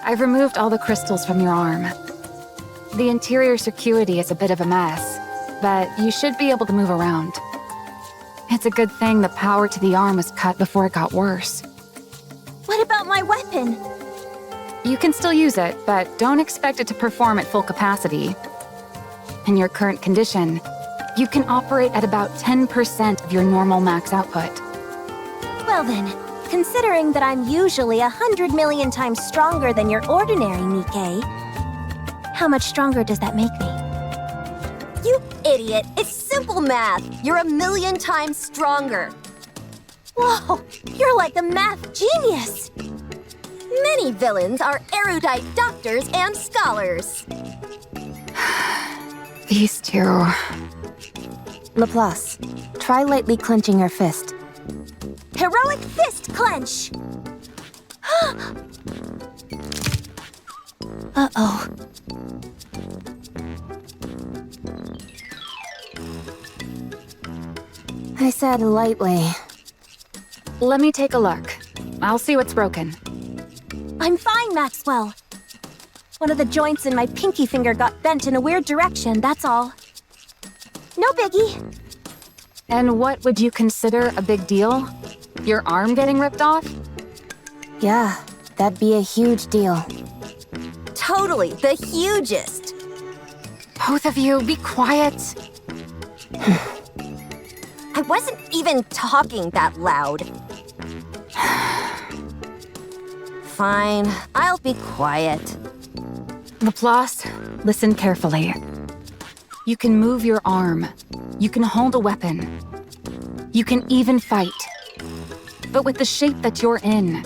I've removed all the crystals from your arm. The interior circuity is a bit of a mess, but you should be able to move around. It's a good thing the power to the arm was cut before it got worse. What about my weapon? You can still use it, but don't expect it to perform at full capacity. In your current condition, you can operate at about 10% of your normal max output. Well then, considering that I'm usually 100 million times stronger than your ordinary Nikke, how much stronger does that make me? You idiot! It's simple math! You're 1,000,000 times stronger! Whoa! You're like a math genius! Many villains are erudite doctors and scholars. These two... Laplace, try lightly clenching your fist. Heroic fist clench! Uh-oh. I said lightly. Let me take a look. I'll see what's broken. I'm fine, Maxwell. One of the joints in my pinky finger got bent in a weird direction, that's all. No biggie. And what would you consider a big deal? Your arm getting ripped off? Yeah, that'd be a huge deal. Totally, the hugest. Both of you, be quiet. I wasn't even talking that loud. Fine, I'll be quiet. Laplace, listen carefully. You can move your arm. You can hold a weapon. You can even fight. But with the shape that you're in,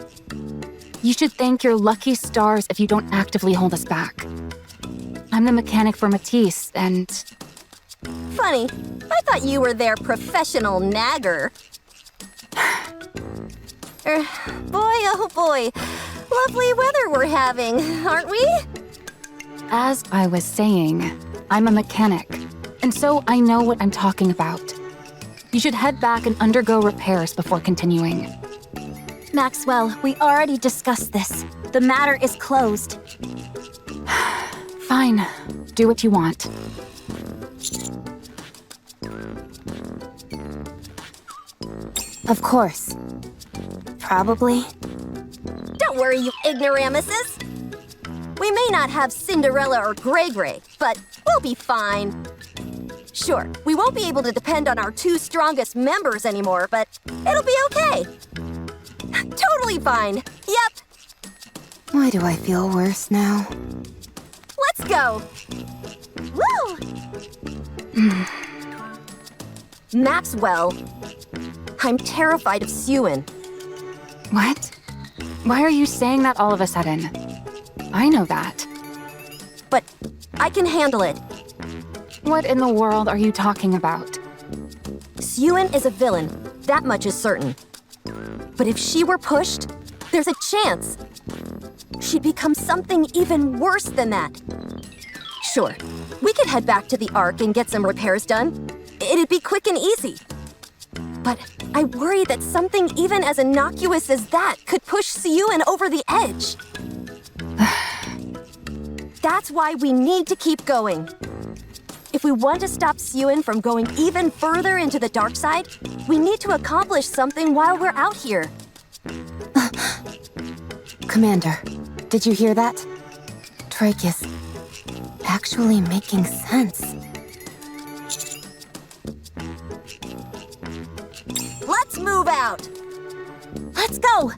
you should thank your lucky stars if you don't actively hold us back. I'm the mechanic for Matisse, and... Funny, I thought you were their professional nagger. Boy, oh boy, lovely weather we're having, aren't we? As I was saying, I'm a mechanic, and so I know what I'm talking about. You should head back and undergo repairs before continuing. Maxwell, we already discussed this. The matter is closed. Fine. Do what you want. Of course. Probably. Don't worry, you ignoramuses. We may not have Cinderella or Gray, but we'll be fine. Sure, we won't be able to depend on our two strongest members anymore, but it'll be okay. Totally fine. Yep. Why do I feel worse now? Let's go. Woo! Maxwell, I'm terrified of Suen. What? Why are you saying that all of a sudden? I know that. But I can handle it. What in the world are you talking about? Suen is a villain, that much is certain. But if she were pushed, there's a chance. She'd become something even worse than that. Sure, we could head back to the Ark and get some repairs done. It'd be quick and easy. But I worry that something even as innocuous as that could push Suen over the edge. That's why we need to keep going. If we want to stop Suen from going even further into the dark side, we need to accomplish something while we're out here. Commander, did you hear that? Trike is actually making sense. Let's move out! Let's go!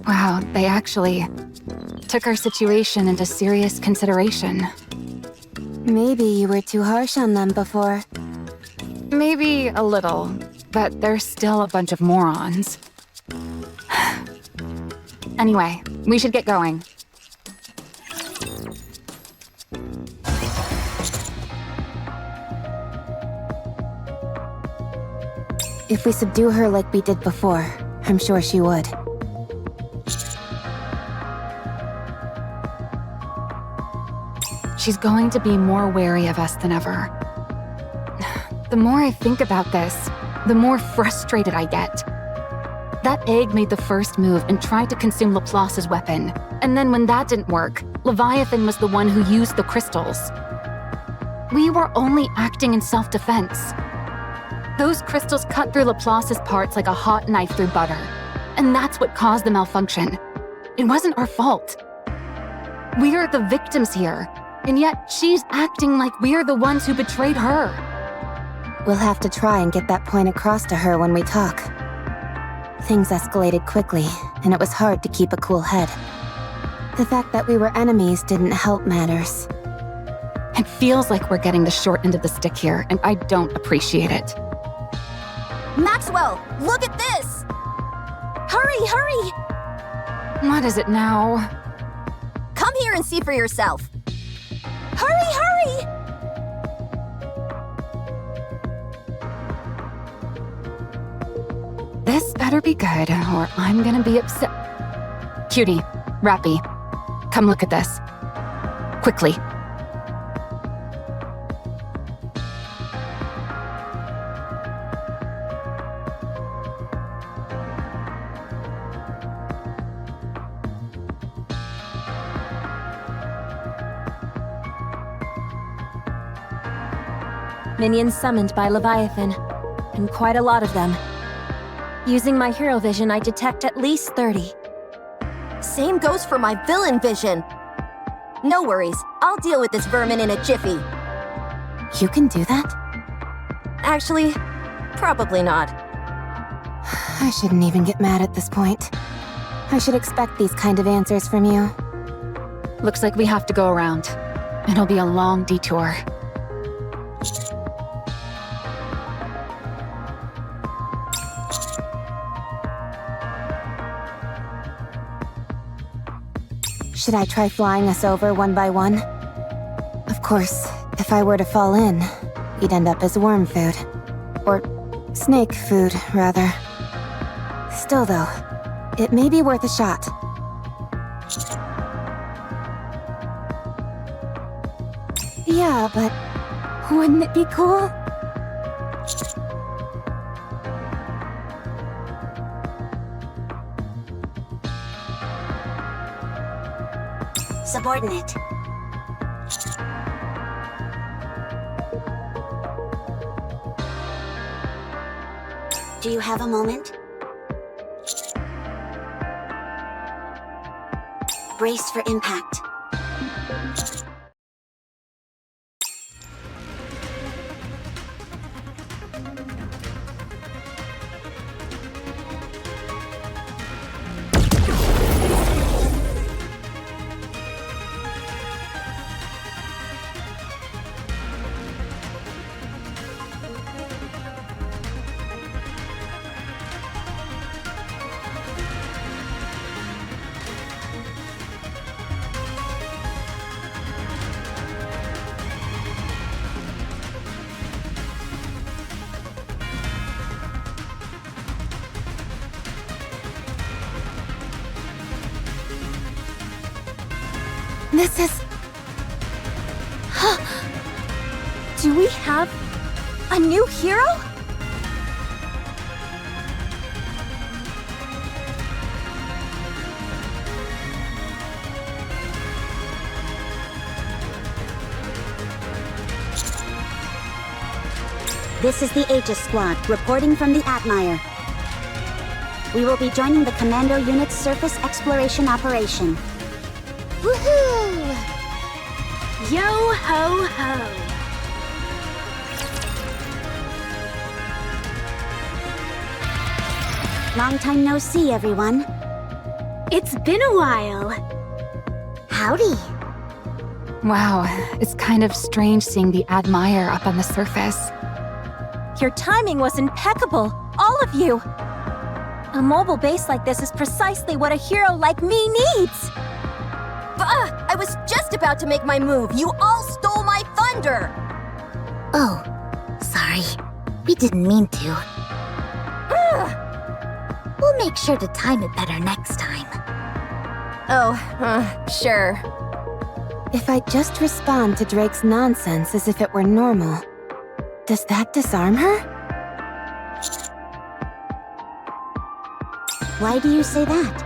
Wow, they actually took our situation into serious consideration. Maybe you were too harsh on them before. Maybe a little, but they're still a bunch of morons. Anyway, we should get going. If we subdue her like we did before, I'm sure she would. She's going to be more wary of us than ever. The more I think about this, the more frustrated I get. That egg made the first move and tried to consume Laplace's weapon. And then when that didn't work, Leviathan was the one who used the crystals. We were only acting in self-defense. Those crystals cut through Laplace's parts like a hot knife through butter. And that's what caused the malfunction. It wasn't our fault. We're the victims here, and yet she's acting like we're the ones who betrayed her. We'll have to try and get that point across to her when we talk. Things escalated quickly, and it was hard to keep a cool head. The fact that we were enemies didn't help matters. It feels like we're getting the short end of the stick here, and I don't appreciate it. Maxwell, look at this! Hurry, hurry! What is it now? Come here and see for yourself. Hurry, hurry! This better be good, or I'm gonna be upset. Cutie, Rappy, come look at this. Quickly. Minions summoned by Leviathan, and quite a lot of them. Using my hero vision, I detect at least 30. Same goes for my villain vision. No worries, I'll deal with this vermin in a jiffy. You can do that? Actually, probably not. I shouldn't even get mad at this point. I should expect these kind of answers from you. Looks like we have to go around. It'll be a long detour. Should I try flying us over one by one? Of course, if I were to fall in, you'd end up as worm food. Or snake food, rather. Still though, it may be worth a shot. Yeah, but wouldn't it be cool? Subordinate. Do you have a moment? Brace for impact. This is... Do we have a new hero? This is the Aegis Squad, reporting from the Atmire. We will be joining the Commando Unit's surface exploration operation. Woohoo! Yo ho ho! Long time no see, everyone. It's been a while. Howdy. Wow, it's kind of strange seeing the Admire up on the surface. Your timing was impeccable, all of you. A mobile base like this is precisely what a hero like me needs. I was just about to make my move. You all stole my thunder. Oh, sorry. We didn't mean to. We'll make sure to time it better next time. Oh, sure. If I just respond to Drake's nonsense as if it were normal, does that disarm her? Why do you say that?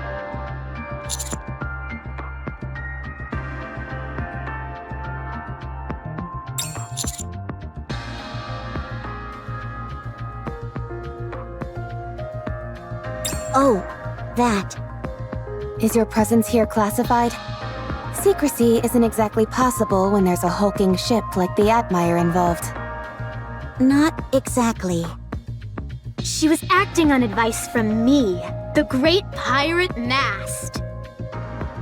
Oh, that. Is your presence here classified? Secrecy isn't exactly possible when there's a hulking ship like the Admire involved. Not exactly. She was acting on advice from me, the great pirate Mast.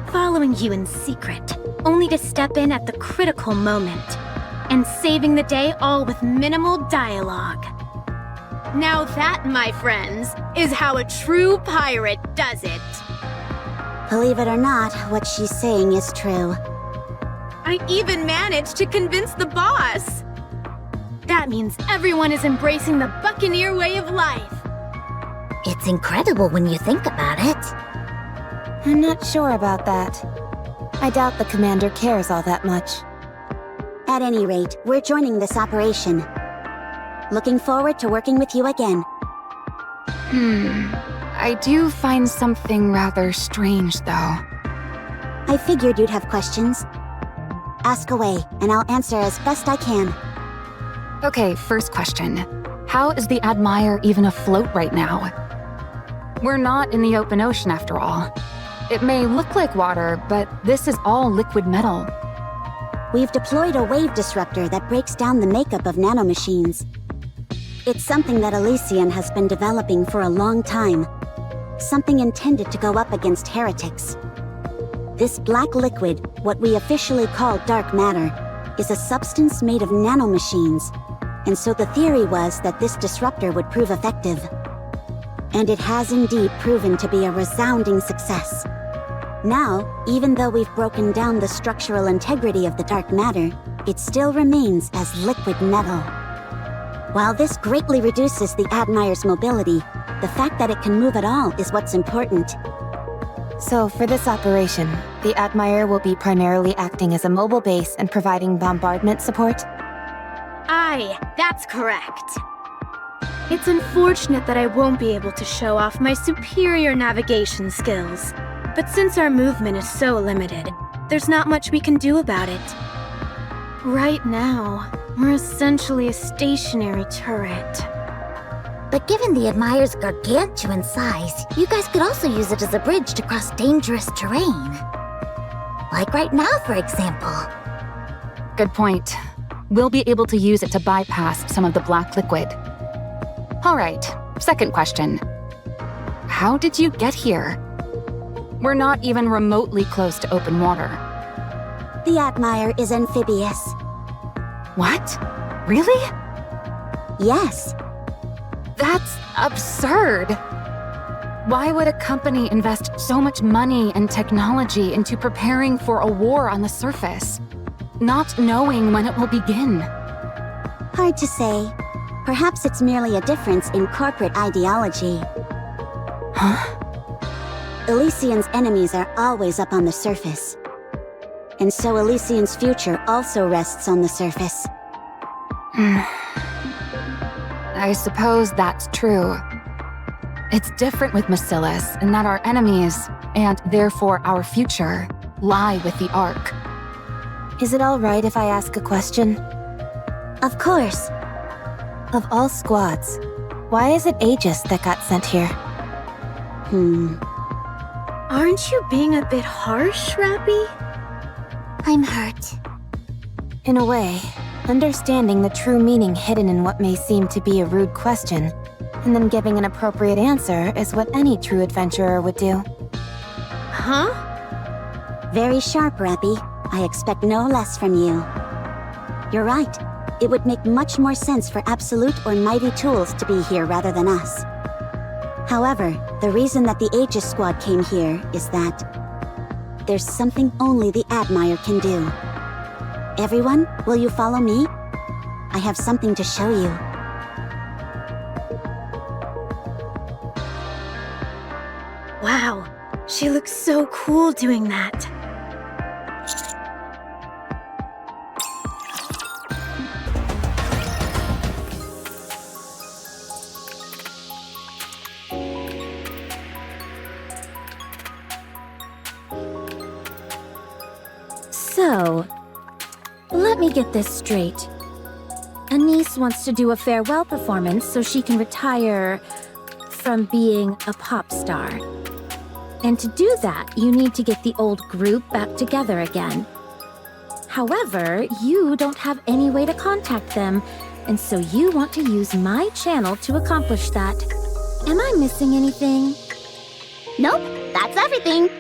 Following you in secret, only to step in at the critical moment. And saving the day all with minimal dialogue. Now that, my friends, is how a true pirate does it. Believe it or not, what she's saying is true. I even managed to convince the boss. That means everyone is embracing the Buccaneer way of life. It's incredible when you think about it. I'm not sure about that. I doubt the commander cares all that much. At any rate, we're joining this operation. Looking forward to working with you again. I do find something rather strange, though. I figured you'd have questions. Ask away, and I'll answer as best I can. Okay, first question. How is the Admire even afloat right now? We're not in the open ocean, after all. It may look like water, but this is all liquid metal. We've deployed a wave disruptor that breaks down the makeup of nanomachines. It's something that Elysian has been developing for a long time. Something intended to go up against heretics. This black liquid, what we officially call dark matter, is a substance made of nanomachines, and so the theory was that this disruptor would prove effective. And it has indeed proven to be a resounding success. Now, even though we've broken down the structural integrity of the dark matter, it still remains as liquid metal. While this greatly reduces the Admire's mobility, the fact that it can move at all is what's important. So for this operation, the Admire will be primarily acting as a mobile base and providing bombardment support? Aye, that's correct. It's unfortunate that I won't be able to show off my superior navigation skills. But since our movement is so limited, there's not much we can do about it. Right now, we're essentially a stationary turret. But given the Admire's gargantuan size, you guys could also use it as a bridge to cross dangerous terrain. Like right now, for example. Good point. We'll be able to use it to bypass some of the black liquid. All right, second question. How did you get here? We're not even remotely close to open water. The Admire is amphibious. What? Really? Yes. That's absurd. Why would a company invest so much money and technology into preparing for a war on the surface, not knowing when it will begin? Hard to say. Perhaps it's merely a difference in corporate ideology. Huh? Elysian's enemies are always up on the surface. And so Elysian's future also rests on the surface. I suppose that's true. It's different with Macillus in that our enemies, and therefore our future, lie with the Ark. Is it all right if I ask a question? Of course. Of all squads, why is it Aegis that got sent here? Aren't you being a bit harsh, Rappy? I'm hurt. In a way, understanding the true meaning hidden in what may seem to be a rude question, and then giving an appropriate answer is what any true adventurer would do. Huh? Very sharp, Rappy. I expect no less from you. You're right. It would make much more sense for Absolute or Mighty Tools to be here rather than us. However, the reason that the Aegis Squad came here is that there's something only the Admire can do. Everyone, will you follow me? I have something to show you. Wow, she looks so cool doing that. me get this straight. Anise wants to do a farewell performance so she can retire from being a pop star. And to do that, you need to get the old group back together again. However, you don't have any way to contact them, and so you want to use my channel to accomplish that. Am I missing anything? Nope, that's everything. 10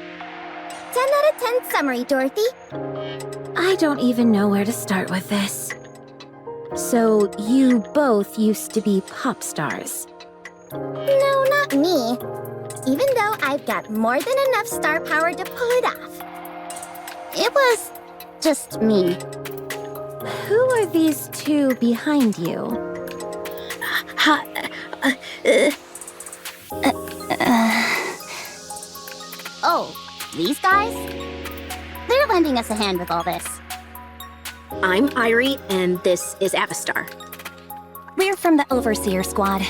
out of 10 summary, Dorothy. I don't even know where to start with this. So, you both used to be pop stars. No, not me. Even though I've got more than enough star power to pull it off. It was just me. Who are these two behind you? Oh, these guys? They're lending us a hand with all this. I'm Irie, and this is Avistar. We're from the Overseer Squad.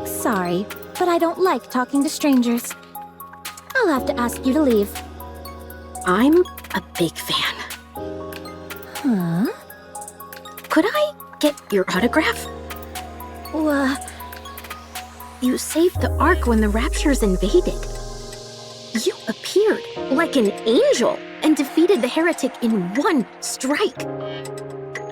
Sorry, but I don't like talking to strangers. I'll have to ask you to leave. I'm a big fan. Huh? Could I get your autograph? You saved the Ark when the Raptures invaded. You appeared like an angel and defeated the heretic in one strike.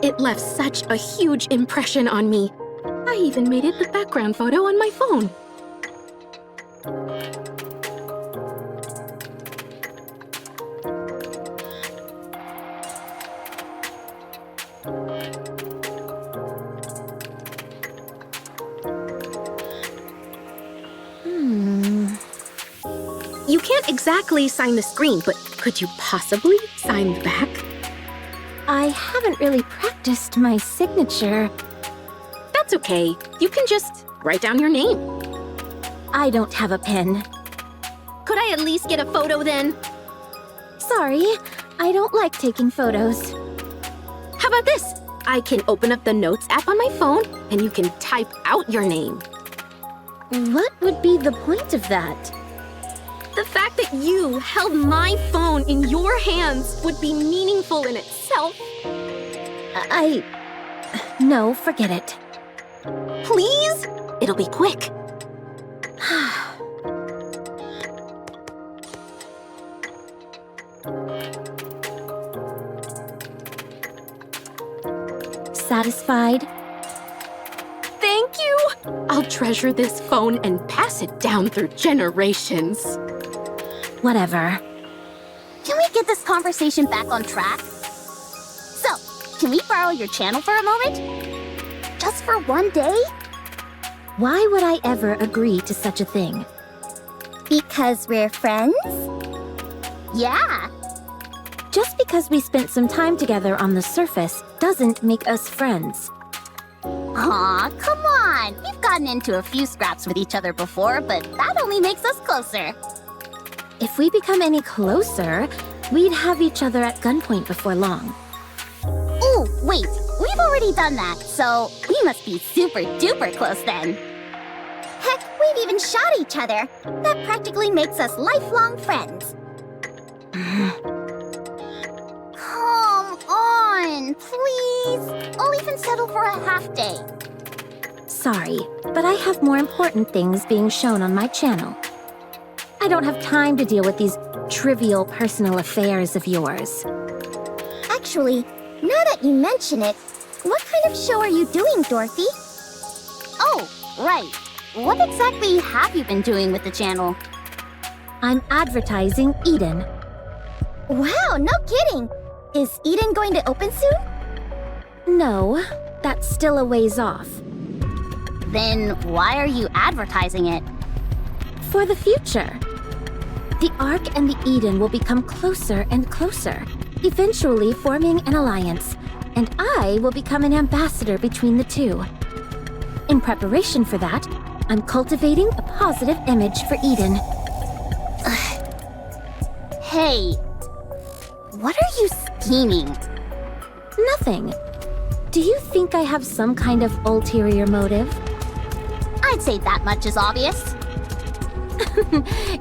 It left such a huge impression on me. I even made it the background photo on my phone. You can't exactly sign the screen, but could you possibly sign the back? I haven't really practiced my signature. That's okay. You can just write down your name. I don't have a pen. Could I at least get a photo then? Sorry, I don't like taking photos. How about this? I can open up the Notes app on my phone, and you can type out your name. What would be the point of that? The fact that you held my phone in your hands would be meaningful in itself. No, forget it. Please? It'll be quick. Satisfied? Thank you! I'll treasure this phone and pass it down through generations. Whatever. Can we get this conversation back on track? So, can we borrow your channel for a moment? Just for one day? Why would I ever agree to such a thing? Because we're friends? Yeah. Just because we spent some time together on the surface doesn't make us friends. Aw, come on! We've gotten into a few scraps with each other before, but that only makes us closer. If we become any closer, we'd have each other at gunpoint before long. Ooh, wait, we've already done that, so we must be super duper close then. Heck, we've even shot each other. That practically makes us lifelong friends. Come on, please. I'll even settle for a half day. Sorry, but I have more important things being shown on my channel. I don't have time to deal with these trivial personal affairs of yours. Actually, now that you mention it, what kind of show are you doing, Dorothy? Oh, right. What exactly have you been doing with the channel? I'm advertising Eden. Wow, no kidding! Is Eden going to open soon? No, that's still a ways off. Then why are you advertising it? For the future. The Ark and the Eden will become closer and closer, eventually forming an alliance, and I will become an ambassador between the two. In preparation for that, I'm cultivating a positive image for Eden. Hey, what are you scheming? Nothing. Do you think I have some kind of ulterior motive? I'd say that much is obvious.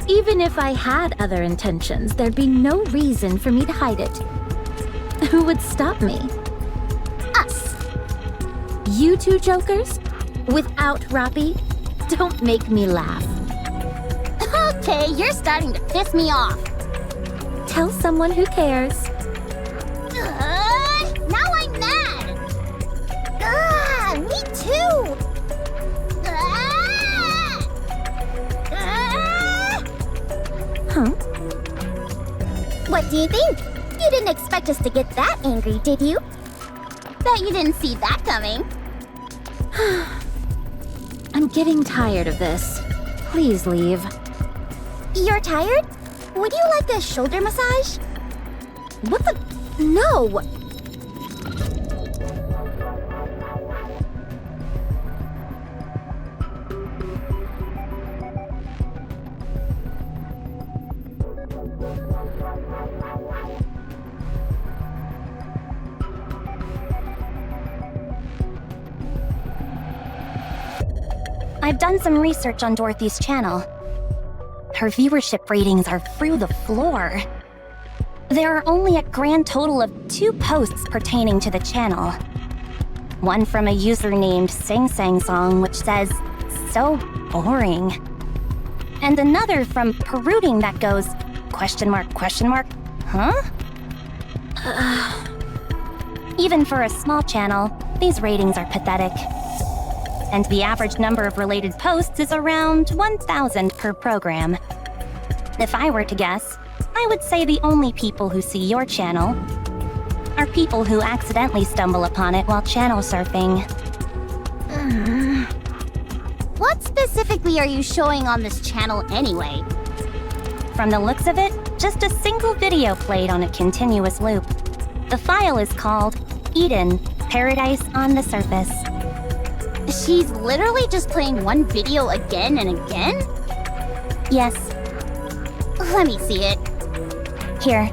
Even if I had other intentions, there'd be no reason for me to hide it. Who would stop me? Us. You two jokers? Without Roppy? Don't make me laugh. Okay, you're starting to piss me off. Tell someone who cares. Now I'm mad. Me too. Huh? What do you think? You didn't expect us to get that angry, did you? Bet you didn't see that coming. I'm getting tired of this. Please leave. You're tired? Would you like a shoulder massage? What the? No! I've done some research on Dorothy's channel. Her viewership ratings are through the floor. There are only a grand total of 2 posts pertaining to the channel. One from a user named Sing Sang Song, which says, "So boring." And another from Perooting that goes, question mark, huh? Even for a small channel, these ratings are pathetic. And the average number of related posts is around 1,000 per program. If I were to guess, I would say the only people who see your channel are people who accidentally stumble upon it while channel surfing. What specifically are you showing on this channel anyway? From the looks of it, just a single video played on a continuous loop. The file is called Eden, Paradise on the Surface. She's literally just playing one video again and again? Yes, Let me see it. here.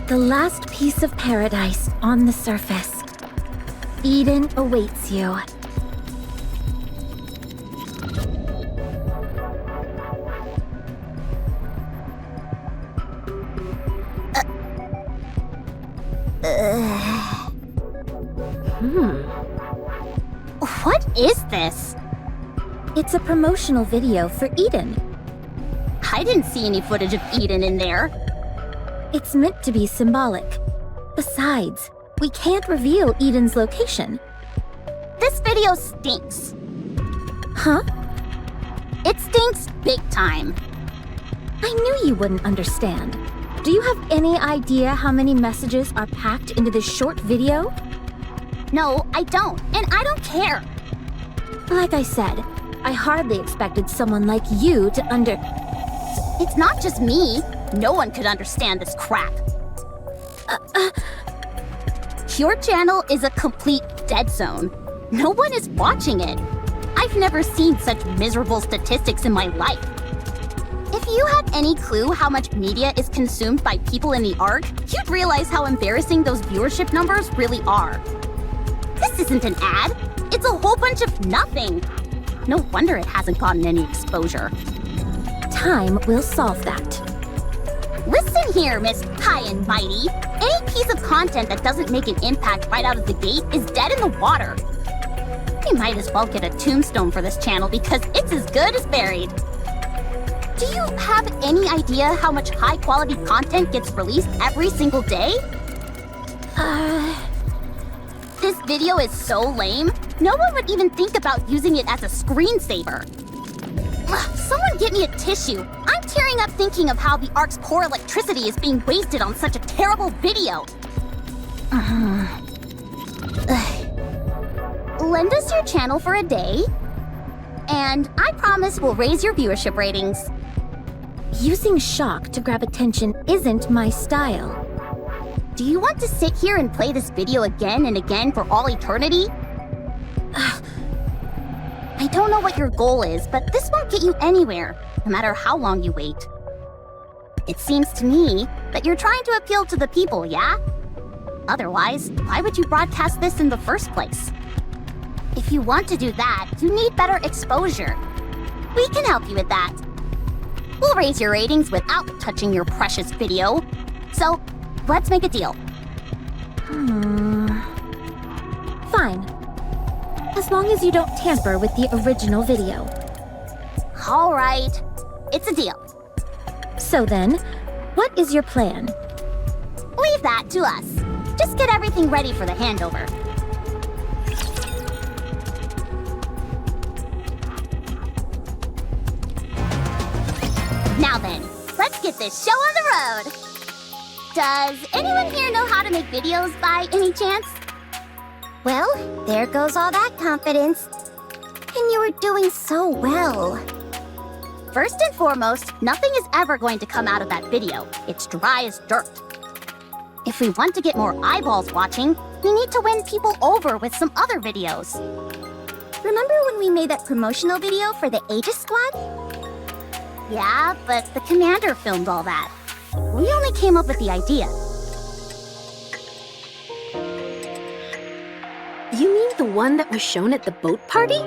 The last piece of paradise on the surface. Eden awaits you. What is this? It's a promotional video for Eden. I didn't see any footage of Eden in there. It's meant to be symbolic. Besides, we can't reveal Eden's location. This video stinks. Huh? It stinks big time. I knew you wouldn't understand. Do you have any idea how many messages are packed into this short video? No, I don't, and I don't care. Like I said, I hardly expected someone like you to It's not just me. No one could understand this crap. Your channel is a complete dead zone. No one is watching it. I've never seen such miserable statistics in my life. If you had any clue how much media is consumed by people in the Ark, you'd realize how embarrassing those viewership numbers really are. This isn't an ad. It's a whole bunch of nothing. No wonder it hasn't gotten any exposure. Time will solve that. Listen here, Miss High and Mighty. Any piece of content that doesn't make an impact right out of the gate is dead in the water. We might as well get a tombstone for this channel because it's as good as buried. Do you have any idea how much high-quality content gets released every single day? This video is so lame, no one would even think about using it as a screensaver. Someone get me a tissue. I'm tearing up thinking of how the Ark's poor electricity is being wasted on such a terrible video. Lend us your channel for a day, and I promise we'll raise your viewership ratings. Using shock to grab attention isn't my style. Do you want to sit here and play this video again and again for all eternity? I don't know what your goal is, but this won't get you anywhere, no matter how long you wait. It seems to me that you're trying to appeal to the people, yeah? Otherwise, why would you broadcast this in the first place? If you want to do that, you need better exposure. We can help you with that. We'll raise your ratings without touching your precious video. So, let's make a deal. Fine. As long as you don't tamper with the original video. All right, it's a deal. So then, what is your plan? Leave that to us. Just get everything ready for the handover. Now then, let's get this show on the road. Does anyone here know how to make videos by any chance? Well, there goes all that confidence. And you were doing so well. First and foremost, nothing is ever going to come out of that video. It's dry as dirt. If we want to get more eyeballs watching, we need to win people over with some other videos. Remember when we made that promotional video for the Aegis Squad? Yeah, but the commander filmed all that. We only came up with the idea. You mean the one that was shown at the boat party?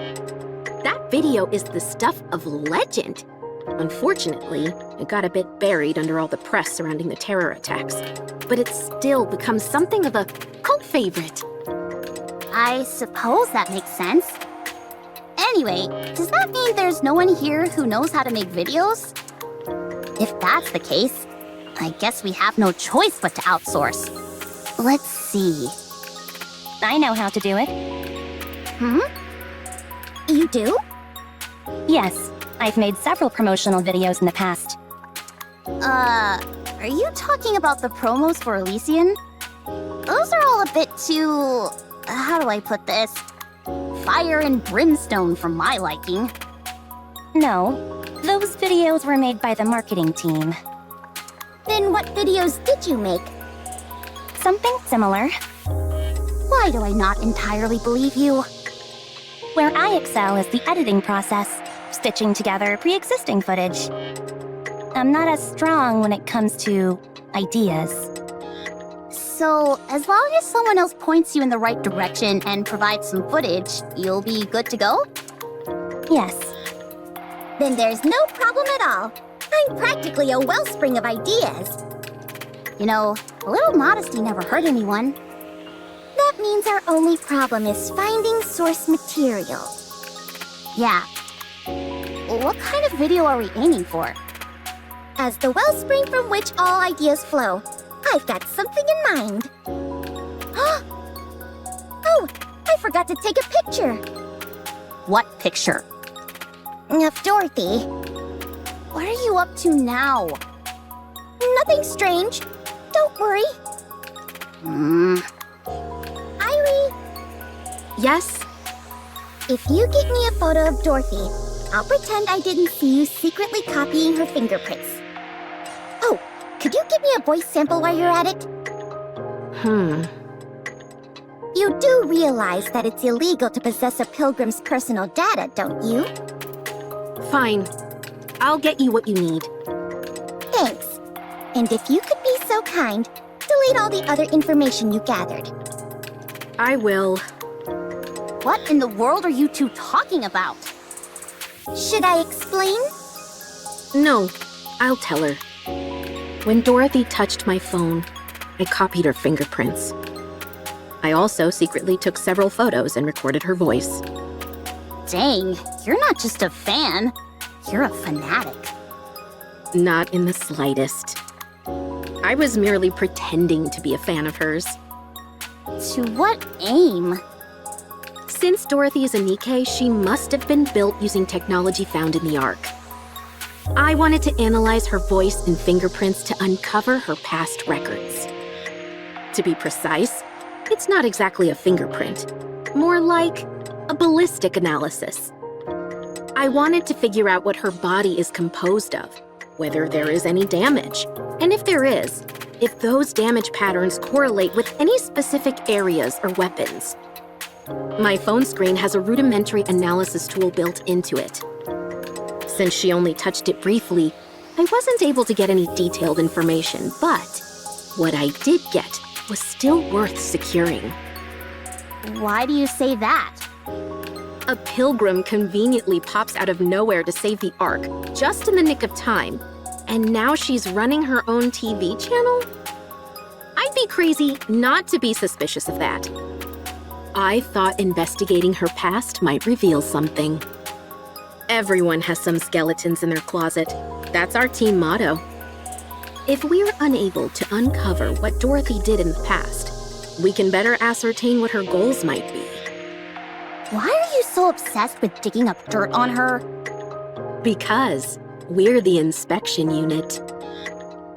That video is the stuff of legend. Unfortunately, it got a bit buried under all the press surrounding the terror attacks. But it's still become something of a cult favorite. I suppose that makes sense. Anyway, does that mean there's no one here who knows how to make videos? If that's the case, I guess we have no choice but to outsource. Let's see. I know how to do it. You do? Yes, I've made several promotional videos in the past. Are you talking about the promos for Elysian? Those are all a bit too... how do I put this? Fire and brimstone for my liking. No, those videos were made by the marketing team. Then what videos did you make? Something similar. Why do I not entirely believe you? Where I excel is the editing process, stitching together pre-existing footage. I'm not as strong when it comes to ideas. So, as long as someone else points you in the right direction and provides some footage, you'll be good to go? Yes. Then there's no problem at all. I'm practically a wellspring of ideas. You know, a little modesty never hurt anyone. That means our only problem is finding source material. Yeah. What kind of video are we aiming for? As the wellspring from which all ideas flow, I've got something in mind. Oh, I forgot to take a picture. What picture? Of Dorothy. What are you up to now? Nothing strange. Don't worry. Irie, Yes? if you get me a photo of Dorothy, I'll pretend I didn't see you secretly copying her fingerprints. Oh, could you give me a voice sample while you're at it? You do realize that it's illegal to possess a pilgrim's personal data, don't you? Fine. I'll get you what you need. Thanks. And if you could be so kind, delete all the other information you gathered. I will. What in the world are you two talking about? Should I explain? No, I'll tell her. When Dorothy touched my phone, I copied her fingerprints. I also secretly took several photos and recorded her voice. Dang, you're not just a fan. You're a fanatic. Not in the slightest. I was merely pretending to be a fan of hers. To what aim? Since Dorothy is a Nikke, she must have been built using technology found in the Ark. I wanted to analyze her voice and fingerprints to uncover her past records. To be precise, it's not exactly a fingerprint, more like a ballistic analysis. I wanted to figure out what her body is composed of, whether there is any damage, and if there is, if those damage patterns correlate with any specific areas or weapons. My phone screen has a rudimentary analysis tool built into it. Since she only touched it briefly, I wasn't able to get any detailed information, but what I did get was still worth securing. Why do you say that? A pilgrim conveniently pops out of nowhere to save the Ark, just in the nick of time, and now she's running her own TV channel? I'd be crazy not to be suspicious of that. I thought investigating her past might reveal something. Everyone has some skeletons in their closet. That's our team motto. If we're unable to uncover what Dorothy did in the past, we can better ascertain what her goals might be. Why are you so obsessed with digging up dirt on her? Because we're the inspection unit.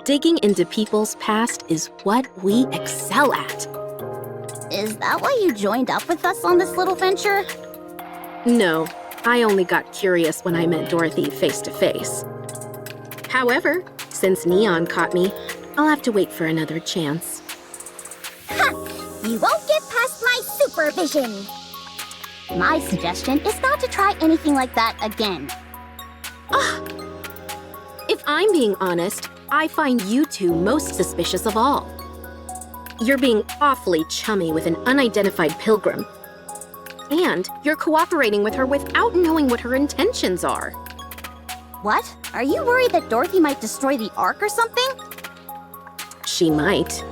Digging into people's past is what we excel at. Is that why you joined up with us on this little venture? No, I only got curious when I met Dorothy face to face. However, since Neon caught me, I'll have to wait for another chance. Ha! You won't get past my supervision! My suggestion is not to try anything like that again. If I'm being honest, I find you two most suspicious of all. You're being awfully chummy with an unidentified pilgrim. And you're cooperating with her without knowing what her intentions are. What? Are you worried that Dorothy might destroy the Ark or something? She might.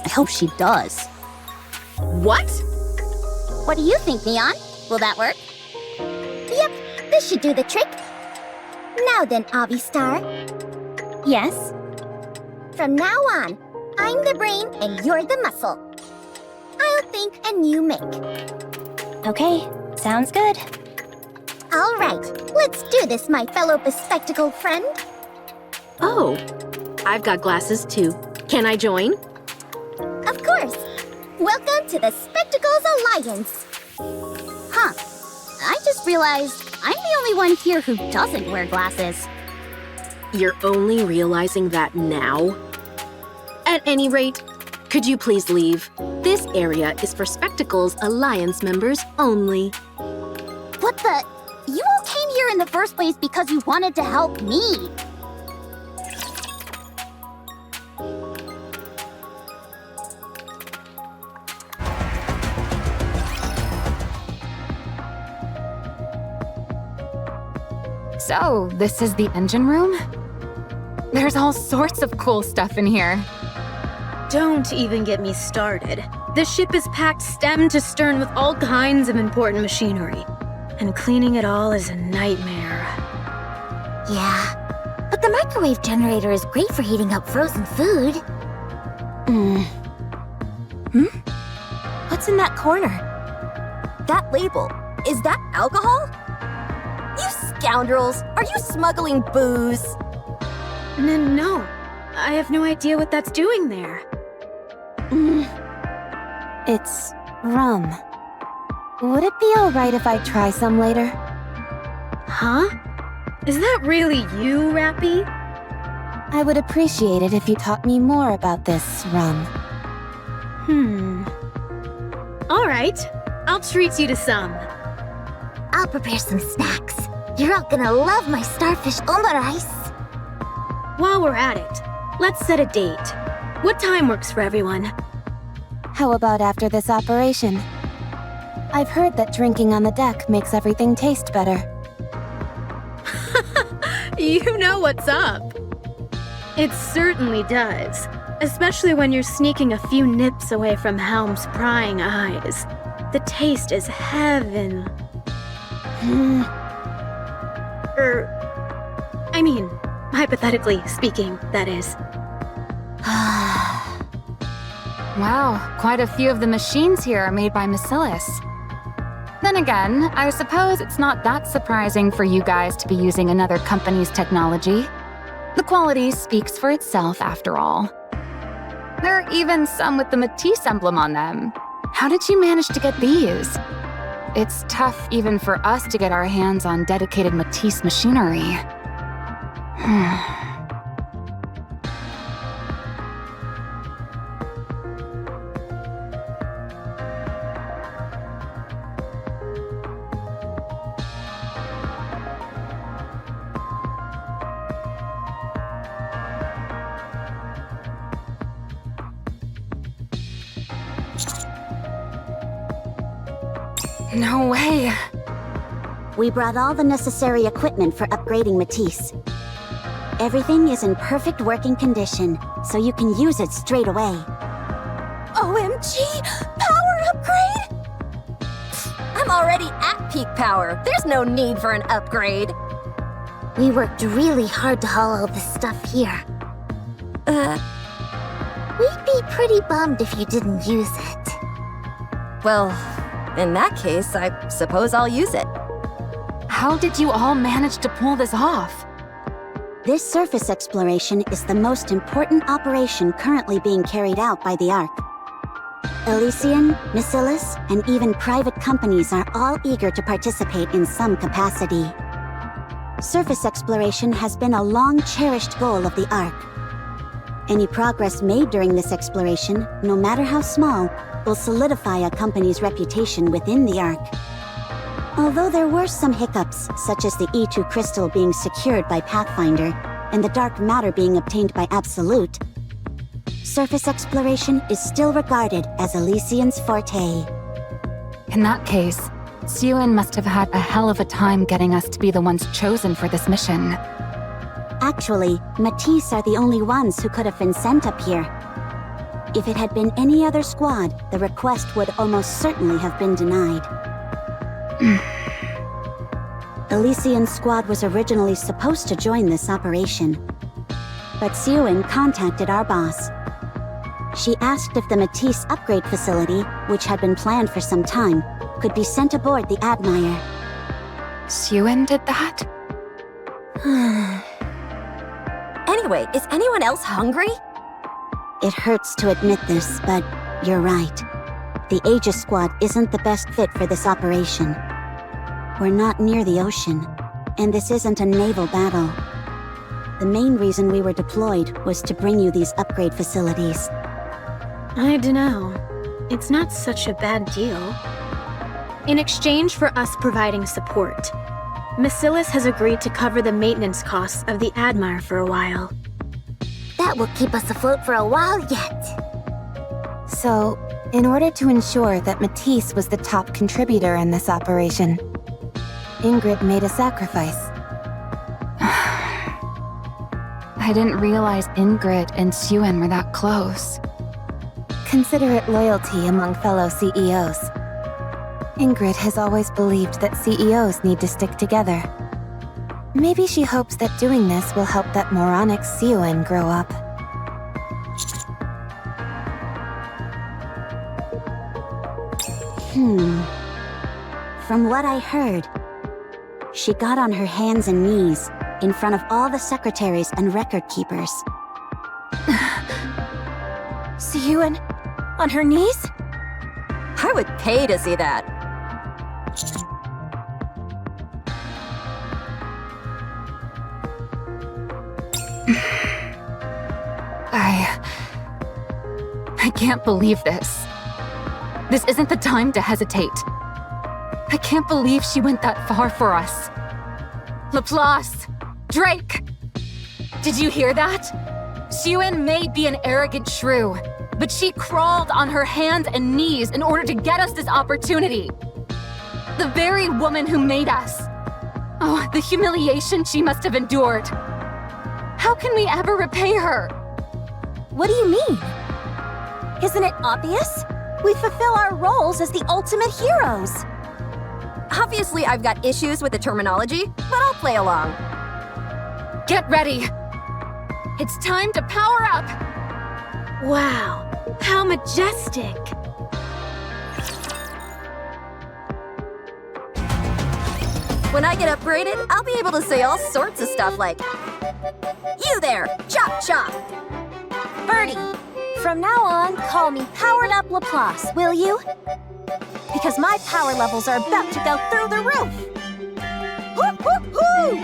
I hope she does. What? What do you think, Neon? Will that work? Yep, this should do the trick. Now then, Avi Star. Yes? From now on, I'm the brain and you're the muscle. I'll think and you make. Okay, sounds good. All right, let's do this, my fellow bespectacled friend. Oh, I've got glasses too. Can I join? Of course. Welcome to the Spectacles Alliance. Huh. I just realized I'm the only one here who doesn't wear glasses. You're only realizing that now? At any rate, could you please leave? This area is for Spectacles Alliance members only. What the? You all came here in the first place because you wanted to help me. So, this is the engine room? There's all sorts of cool stuff in here. Don't even get me started. The ship is packed stem to stern with all kinds of important machinery. And cleaning it all is a nightmare. Yeah, but the microwave generator is great for heating up frozen food. What's in that corner? That label, is that alcohol? You scoundrels, are you smuggling booze? No, I have no idea what that's doing there. It's rum. Would it be alright if I try some later? Huh? Is that really you, Rappy? I would appreciate it if you taught me more about this rum. All right, I'll treat you to some. I'll prepare some snacks. You're all gonna love my starfish omurice. While we're at it, let's set a date. What time works for everyone? How about after this operation? I've heard that drinking on the deck makes everything taste better. You know what's up. It certainly does. Especially when you're sneaking a few nips away from Helm's prying eyes. The taste is heaven. I mean, hypothetically speaking, that is. Wow, quite a few of the machines here are made by Bacillus. Then again, I suppose it's not that surprising for you guys to be using another company's technology. The quality speaks for itself, after all. There are even some with the Matisse emblem on them. How did you manage to get these? It's tough even for us to get our hands on dedicated Matisse machinery. No way. We brought all the necessary equipment for upgrading Matisse. Everything is in perfect working condition, so you can use it straight away. OMG! Power upgrade? I'm already at peak power. There's no need for an upgrade. We worked really hard to haul all this stuff here. We'd be pretty bummed if you didn't use it. Well, in that case, I suppose I'll use it. How did you all manage to pull this off? This surface exploration is the most important operation currently being carried out by the Ark. Elysian, Misillus, and even private companies are all eager to participate in some capacity. Surface exploration has been a long-cherished goal of the Ark. Any progress made during this exploration, no matter how small, will solidify a company's reputation within the Ark. Although there were some hiccups, such as the E2 crystal being secured by Pathfinder and the dark matter being obtained by Absolute, surface exploration is still regarded as Elysian's forte. In that case, Siuan must have had a hell of a time getting us to be the ones chosen for this mission. Actually, Matisse are the only ones who could have been sent up here. If it had been any other squad, the request would almost certainly have been denied. Elysian's squad was originally supposed to join this operation, but Siuan contacted our boss. She asked if the Matisse upgrade facility, which had been planned for some time, could be sent aboard the Admire. Siuan did that? Anyway, is anyone else hungry? It hurts to admit this, but you're right. The Aegis squad isn't the best fit for this operation. We're not near the ocean, and this isn't a naval battle. The main reason we were deployed was to bring you these upgrade facilities. I dunno. It's not such a bad deal. In exchange for us providing support, Misillus has agreed to cover the maintenance costs of the Admire for a while. That will keep us afloat for a while yet. So, in order to ensure that Matisse was the top contributor in this operation, Ingrid made a sacrifice. I didn't realize Ingrid and Siuan were that close. Consider it loyalty among fellow CEOs. Ingrid has always believed that CEOs need to stick together. Maybe she hopes that doing this will help that moronic Siuan grow up. From what I heard, she got on her hands and knees in front of all the secretaries and record keepers. Siuan? On her knees? I would pay to see that. I can't believe this. This isn't the time to hesitate. I can't believe she went that far for us. Laplace! Drake! Did you hear that? Siuan may be an arrogant shrew, but she crawled on her hands and knees in order to get us this opportunity. The very woman who made us. Oh, the humiliation she must have endured. How can we ever repay her? What do you mean? Isn't it obvious? We fulfill our roles as the ultimate heroes. Obviously, I've got issues with the terminology, but I'll play along. Get ready. It's time to power up. Wow, how majestic! When I get upgraded, I'll be able to say all sorts of stuff like, "You there, chop chop!" Birdie, from now on, call me Powered Up Laplace, will you? Because my power levels are about to go through the roof! Whoop whoop whoop!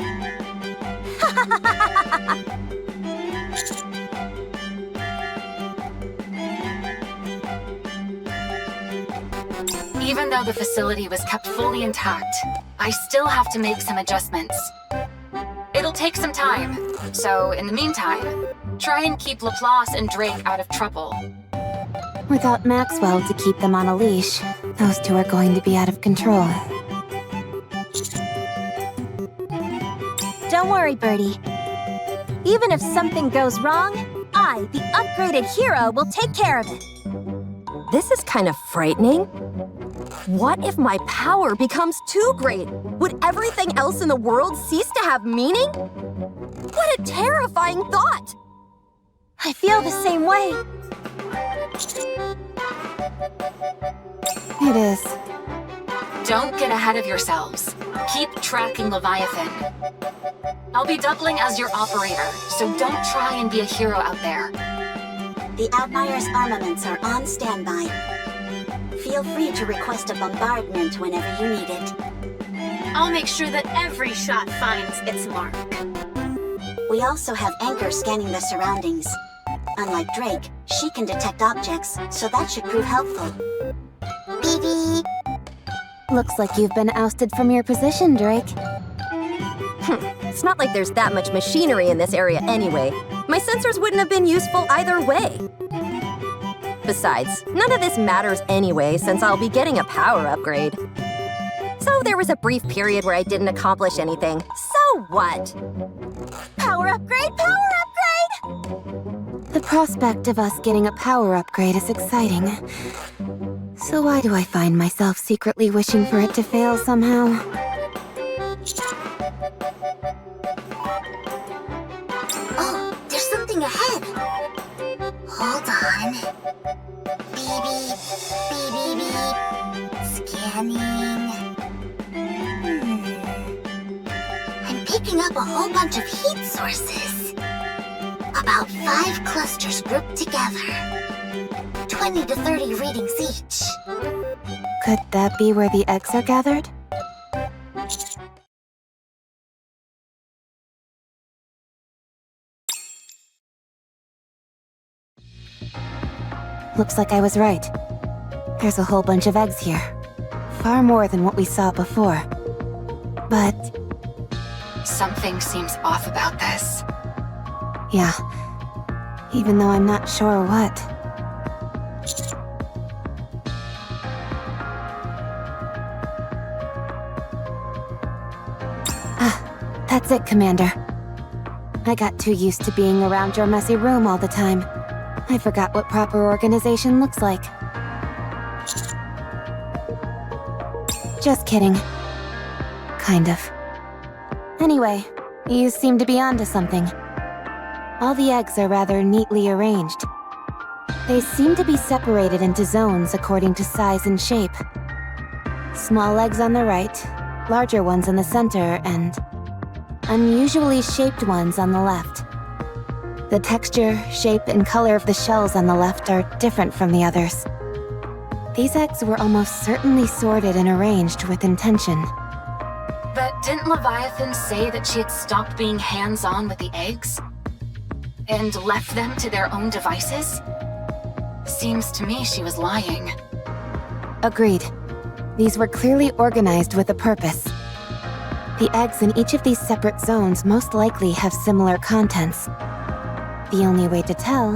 Even though the facility was kept fully intact, I still have to make some adjustments. It'll take some time, so in the meantime, try and keep Laplace and Drake out of trouble. Without Maxwell to keep them on a leash, Those two are going to be out of control. Don't worry, Birdie. Even if something goes wrong, I, the upgraded hero, will take care of it. This is kind of frightening. What if my power becomes too great? Would everything else in the world cease to have meaning? What a terrifying thought! I feel the same way. It is. Don't get ahead of yourselves. Keep tracking Leviathan. I'll be doubling as your operator, so don't try and be a hero out there. The Outliers' armaments are on standby. Feel free to request a bombardment whenever you need it. I'll make sure that every shot finds its mark. We also have Anchor scanning the surroundings. Unlike Drake, she can detect objects, so that should prove helpful. Beep. Looks like you've been ousted from your position, Drake. It's not like there's that much machinery in this area anyway. My sensors wouldn't have been useful either way. Besides, none of this matters anyway, since I'll be getting a power upgrade. So there was a brief period where I didn't accomplish anything. So what? Power upgrade, power upgrade! The prospect of us getting a power upgrade is exciting. So why do I find myself secretly wishing for it to fail somehow? Oh, there's something ahead. Hold on. Beep, beep, beep, beep. Scanning. I'm picking up a whole bunch of heat sources. About 5 clusters grouped together. 20 to 30 readings each. Could that be where the eggs are gathered? Looks like I was right. There's a whole bunch of eggs here. Far more than what we saw before. But Something seems off about this. yeah, even though I'm not sure what. Ah, that's it, Commander. I got too used to being around your messy room all the time. I forgot what proper organization looks like. Just kidding. Kind of. Anyway, you seem to be onto something. All the eggs are rather neatly arranged. They seem to be separated into zones according to size and shape. Small eggs on the right, larger ones in the center, and unusually shaped ones on the left. The texture, shape, and color of the shells on the left are different from the others. These eggs were almost certainly sorted and arranged with intention. But didn't Leviathan say that she had stopped being hands-on with the eggs? And left them to their own devices? Seems to me she was lying. Agreed. These were clearly organized with a purpose. The eggs in each of these separate zones most likely have similar contents. The only way to tell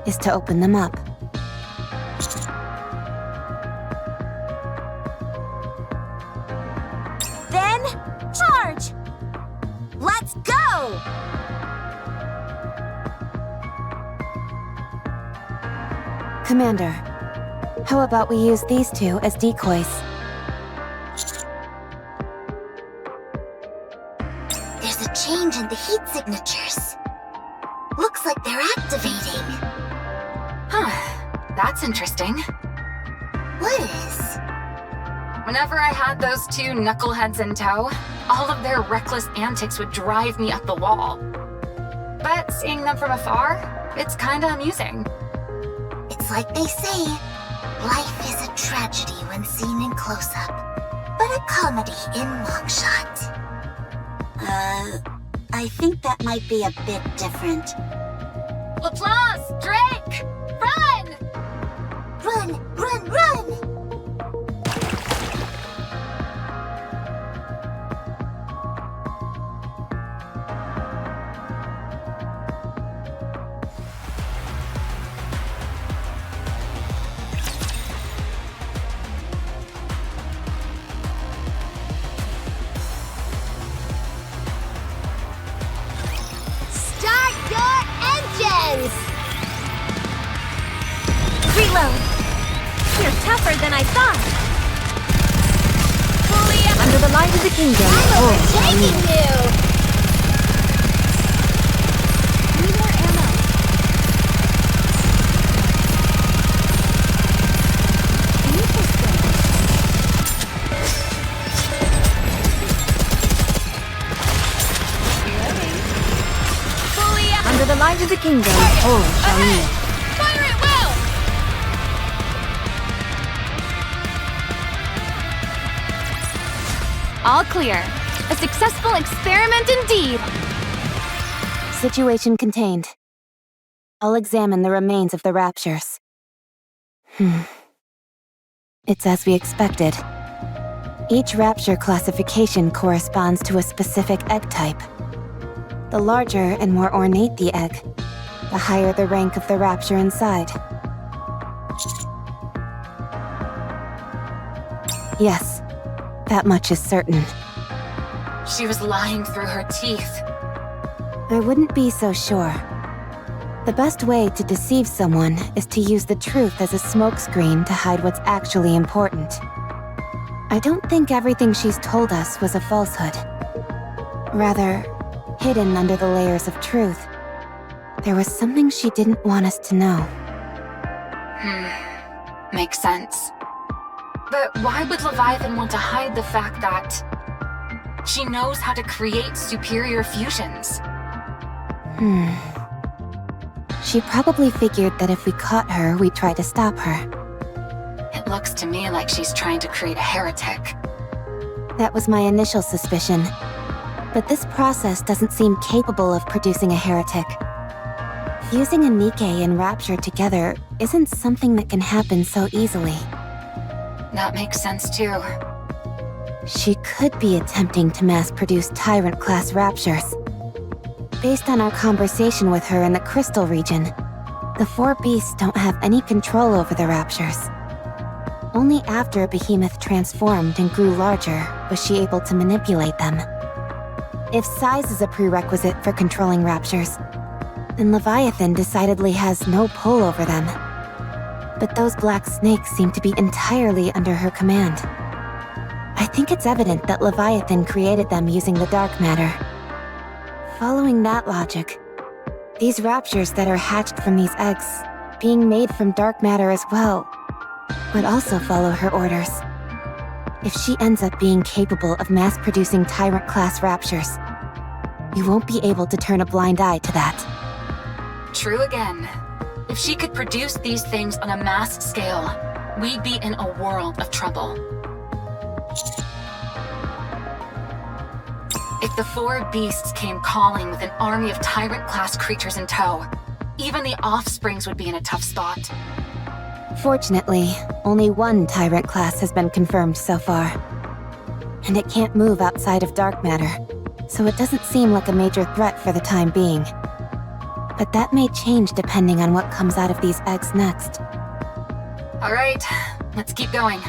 is to open them up. Then, charge! Let's go! Commander, how about we use these two as decoys? There's a change in the heat signatures. Looks like they're activating. Huh, that's interesting. What is? Whenever I had those two knuckleheads in tow, all of their reckless antics would drive me up the wall. But seeing them from afar, it's kinda amusing. It's like they say, life is a tragedy when seen in close-up, but a comedy in long-shot. I think that might be a bit different. Laplace! Drake! Run! Run, run, run! Reload! You're tougher than I thought! Under the light of the kingdom. I'm overtaking you! Need more ammo. Interesting. Under the light of the kingdom. Oh, shall we? Fire at will! All clear. A successful experiment indeed. Situation contained. I'll examine the remains of the raptures. It's as we expected. Each rapture classification corresponds to a specific egg type. The larger and more ornate the egg, the higher the rank of the rapture inside. Yes, that much is certain. She was lying through her teeth. I wouldn't be so sure. The best way to deceive someone is to use the truth as a smokescreen to hide what's actually important. I don't think everything she's told us was a falsehood. Rather, hidden under the layers of truth, there was something she didn't want us to know. Makes sense. But why would Leviathan want to hide the fact that she knows how to create superior fusions? She probably figured that if we caught her, we'd try to stop her. It looks to me like she's trying to create a heretic. That was my initial suspicion. But this process doesn't seem capable of producing a heretic. Fusing a Nikke and Rapture together isn't something that can happen so easily. That makes sense too. She could be attempting to mass-produce Tyrant-class Raptures. Based on our conversation with her in the Crystal region, the four beasts don't have any control over the Raptures. Only after a behemoth transformed and grew larger was she able to manipulate them. If size is a prerequisite for controlling Raptures, then Leviathan decidedly has no pull over them. But those black snakes seem to be entirely under her command. I think it's evident that Leviathan created them using the dark matter. Following that logic, these raptures that are hatched from these eggs, being made from dark matter as well, would also follow her orders. If she ends up being capable of mass-producing Tyrant-class raptures, you won't be able to turn a blind eye to that. True again. If she could produce these things on a mass scale, we'd be in a world of trouble. If the four beasts came calling with an army of Tyrant-class creatures in tow, even the offsprings would be in a tough spot. Fortunately, only one Tyrant class has been confirmed so far. And it can't move outside of dark matter, so it doesn't seem like a major threat for the time being. But that may change depending on what comes out of these eggs next. All right, let's keep going.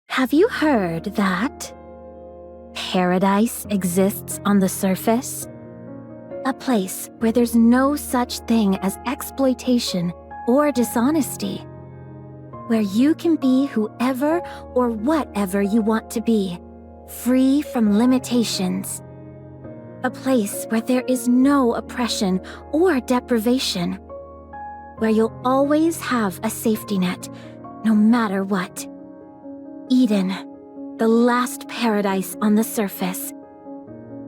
Have you heard that paradise exists on the surface? A place where there's no such thing as exploitation or dishonesty. Where you can be whoever or whatever you want to be, free from limitations. A place where there is no oppression or deprivation. Where you'll always have a safety net, no matter what. Eden, the last paradise on the surface,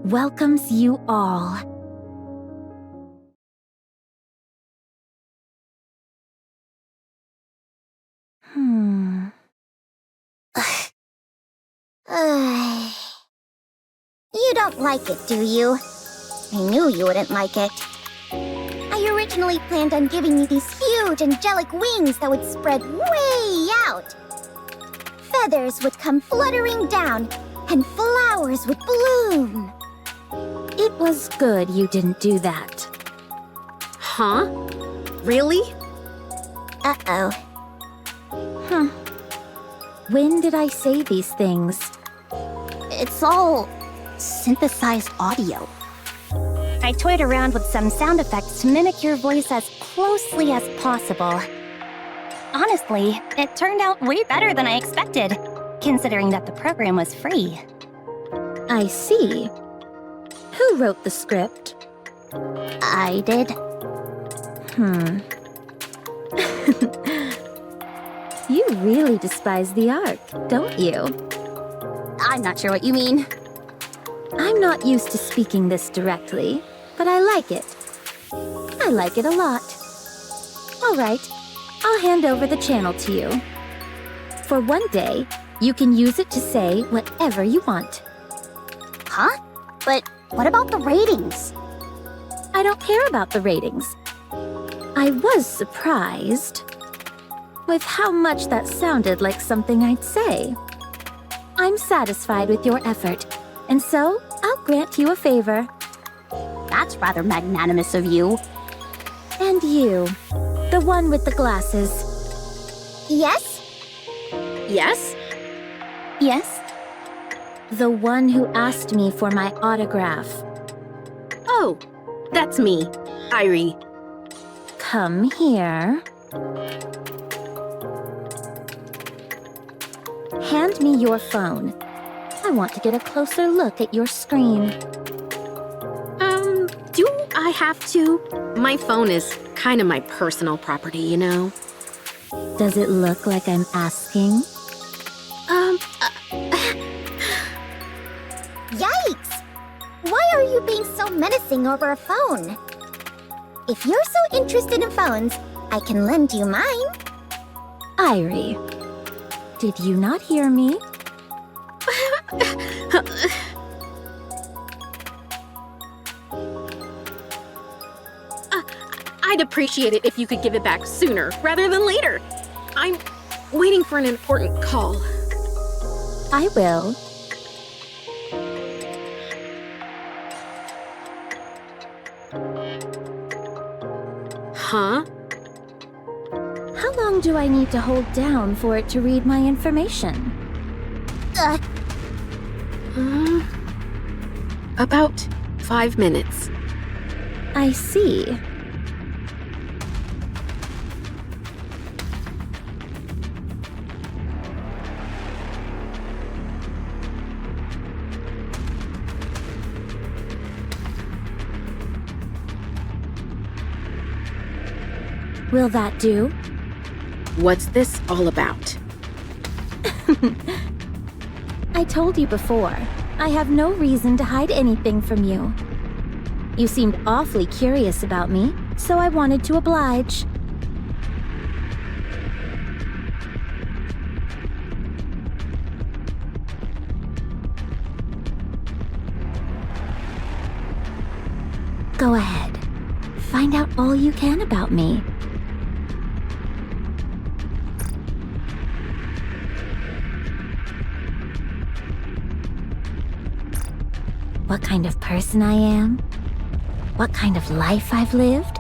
welcomes you all. You don't like it, do you? I knew you wouldn't like it. I originally planned on giving you these huge angelic wings that would spread way out. Feathers would come fluttering down, and flowers would bloom. It was good you didn't do that. Huh? Really? Uh-oh. When did I say these things? It's all synthesized audio. I toyed around with some sound effects to mimic your voice as closely as possible. Honestly, it turned out way better than I expected, considering that the program was free. I see. Who wrote the script? I did. You really despise the Ark, don't you? I'm not sure what you mean. I'm not used to speaking this directly, but I like it. I like it a lot. All right, I'll hand over the channel to you. For one day, you can use it to say whatever you want. Huh? But what about the ratings? I don't care about the ratings. I was surprised with how much that sounded like something I'd say. I'm satisfied with your effort, and so I'll grant you a favor. That's rather magnanimous of you. And you, the one with the glasses. Yes? Yes? Yes? The one who asked me for my autograph. Oh, that's me, Irie. Come here. Hand me your phone. I want to get a closer look at your screen. Do I have to? My phone is kind of my personal property, you know? Does it look like I'm asking? Yikes! Why are you being so menacing over a phone? If you're so interested in phones, I can lend you mine. Irie, did you not hear me? I'd appreciate it if you could give it back sooner rather than later. I'm waiting for an important call. I will. Huh? How long do I need to hold down for it to read my information? About 5 minutes. I see. Will that do? What's this all about? I told you before, I have no reason to hide anything from you. You seemed awfully curious about me, so I wanted to oblige. Go ahead. Find out all you can about me. What kind of person I am, what kind of life I've lived,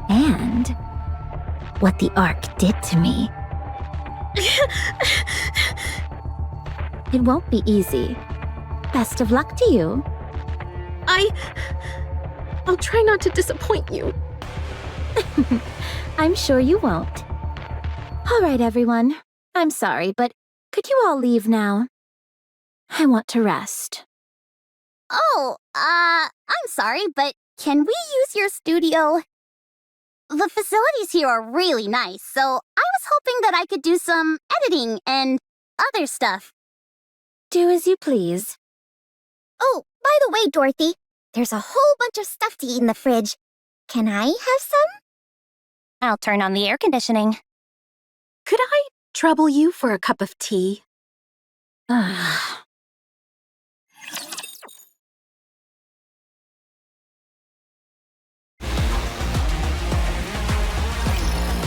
and what the Ark did to me. It won't be easy. Best of luck to you. I'll try not to disappoint you. I'm sure you won't. All right, everyone. I'm sorry, but could you all leave now? I want to rest. Oh, I'm sorry, but can we use your studio? The facilities here are really nice, so I was hoping that I could do some editing and other stuff. Do as you please. Oh, by the way, Dorothy, there's a whole bunch of stuff to eat in the fridge. Can I have some? I'll turn on the air conditioning. Could I trouble you for a cup of tea?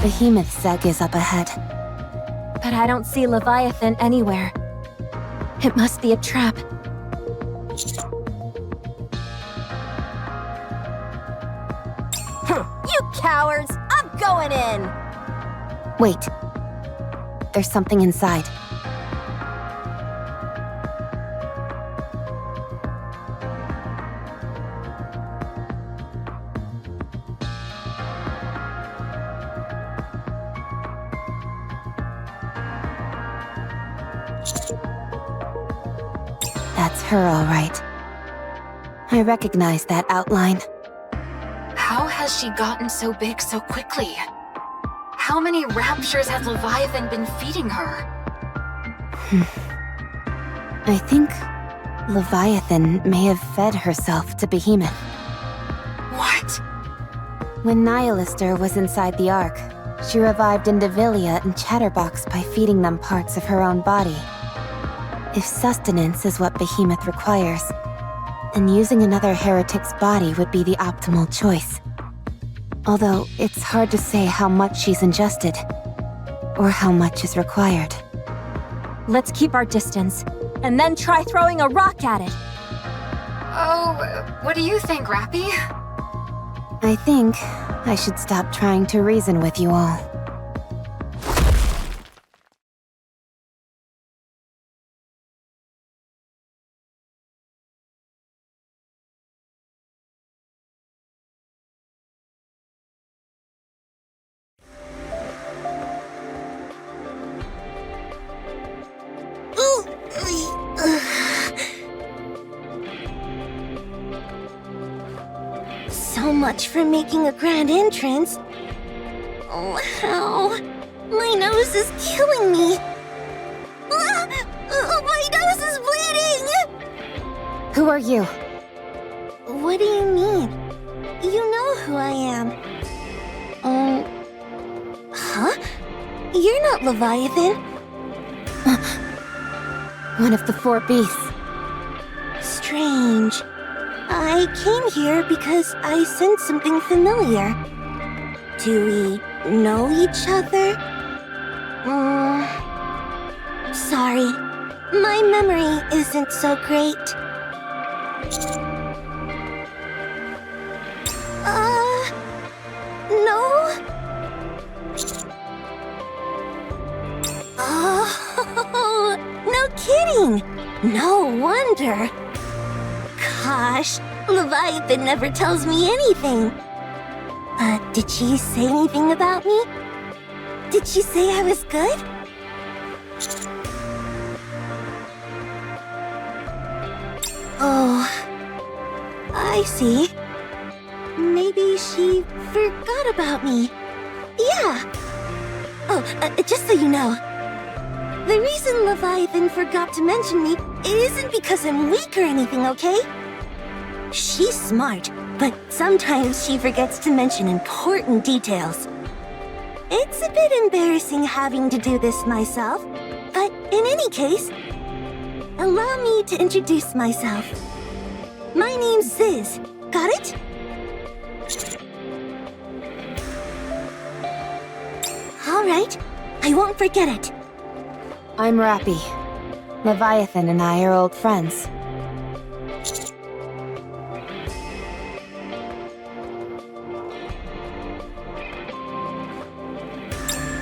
Behemoth's egg is up ahead. But I don't see Leviathan anywhere. It must be a trap. You cowards! I'm going in! Wait. There's something inside. That's her, all right. I recognize that outline. How has she gotten so big so quickly? How many raptures has Leviathan been feeding her? I think Leviathan may have fed herself to Behemoth. What? When Nihilister was inside the Ark, she revived Indivilia and Chatterbox by feeding them parts of her own body. If sustenance is what Behemoth requires, then using another heretic's body would be the optimal choice. Although, it's hard to say how much she's ingested, or how much is required. Let's keep our distance, and then try throwing a rock at it. Oh, what do you think, Rappy? I think I should stop trying to reason with you all. So much for making a grand entrance. Oh, how? My nose is killing me. My nose is bleeding! Who are you? What do you mean? You know who I am. Huh? You're not Leviathan. One of the 4 beasts. Strange. I came here because I sensed something familiar. Do we know each other? Sorry. My memory isn't so great. No? Oh, no kidding! No wonder. Gosh, Leviathan never tells me anything. Did she say anything about me? Did she say I was good? Oh, I see. Maybe she forgot about me. Yeah. Oh, just so you know, the reason Leviathan forgot to mention me isn't because I'm weak or anything, okay? She's smart, but sometimes she forgets to mention important details. It's a bit embarrassing having to do this myself, but in any case, allow me to introduce myself. My name's Ziz. Got it? All right, I won't forget it. I'm Rappy. Leviathan and I are old friends.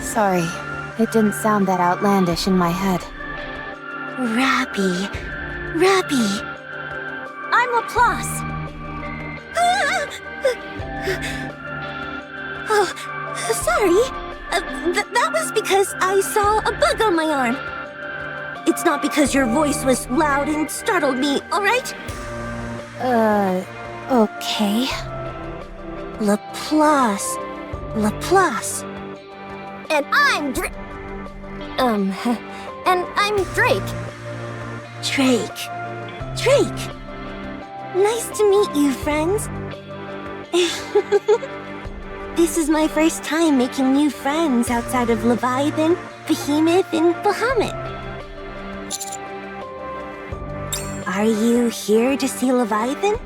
Sorry, it didn't sound that outlandish in my head. Rappy. I'm Laplace. Oh, sorry. That was because I saw a bug on my arm. It's not because your voice was loud and startled me, alright? Okay. Laplace. And I'm and I'm Drake. Drake. Nice to meet you, friends. This is my first time making new friends outside of Leviathan, Behemoth, and Bahamut. Are you here to see Leviathan?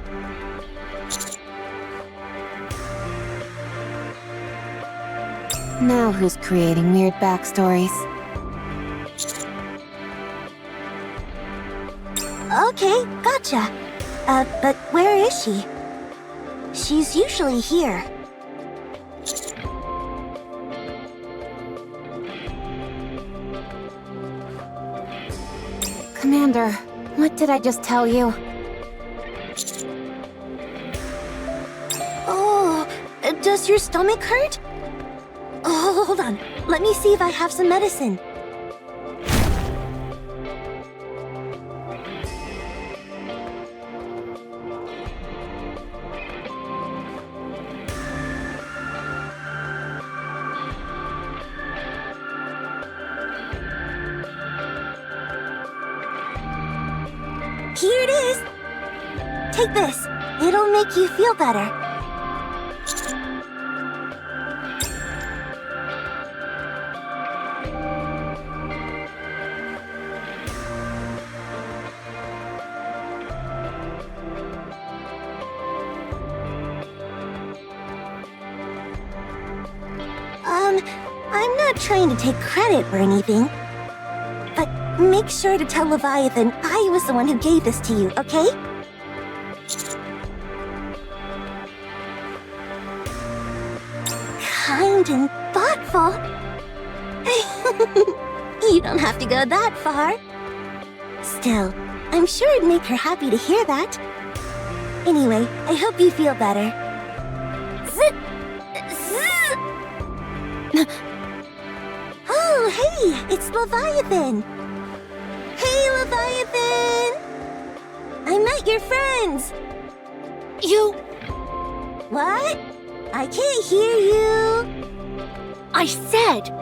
Now who's creating weird backstories? Okay, gotcha. But where is she? She's usually here. Commander, what did I just tell you? Oh, does your stomach hurt? Oh, hold on. Let me see if I have some medicine. Here it is! Take this. It'll make you feel better. I'm not trying to take credit or anything. But make sure to tell Leviathan I was the one who gave this to you, okay? Kind and thoughtful. You don't have to go that far. Still, I'm sure it'd make her happy to hear that. Anyway, I hope you feel better. Oh, hey, it's Leviathan. Hey, Leviathan! I met your friends. You... What? I can't hear you. I said...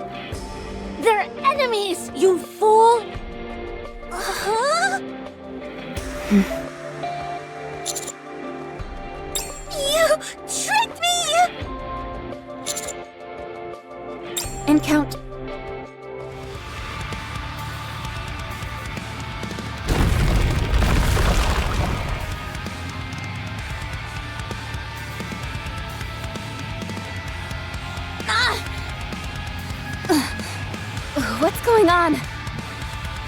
They're enemies, you fool! Huh? You tricked me! And count. What's going on?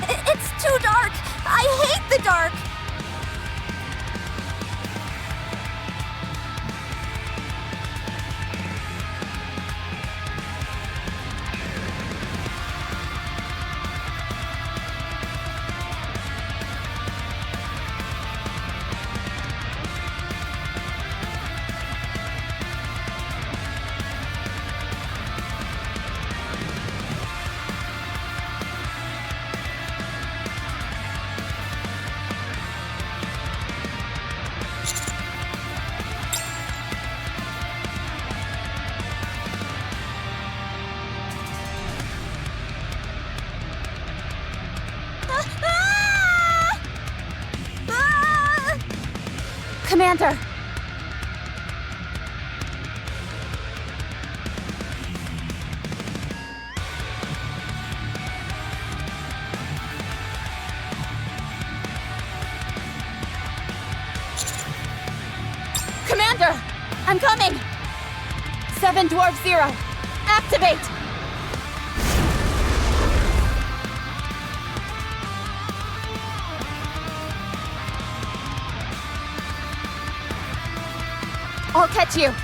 It's too dark! I hate the dark! Commander! Commander! I'm coming! 7 Dwarf 0. Activate! I'll catch you.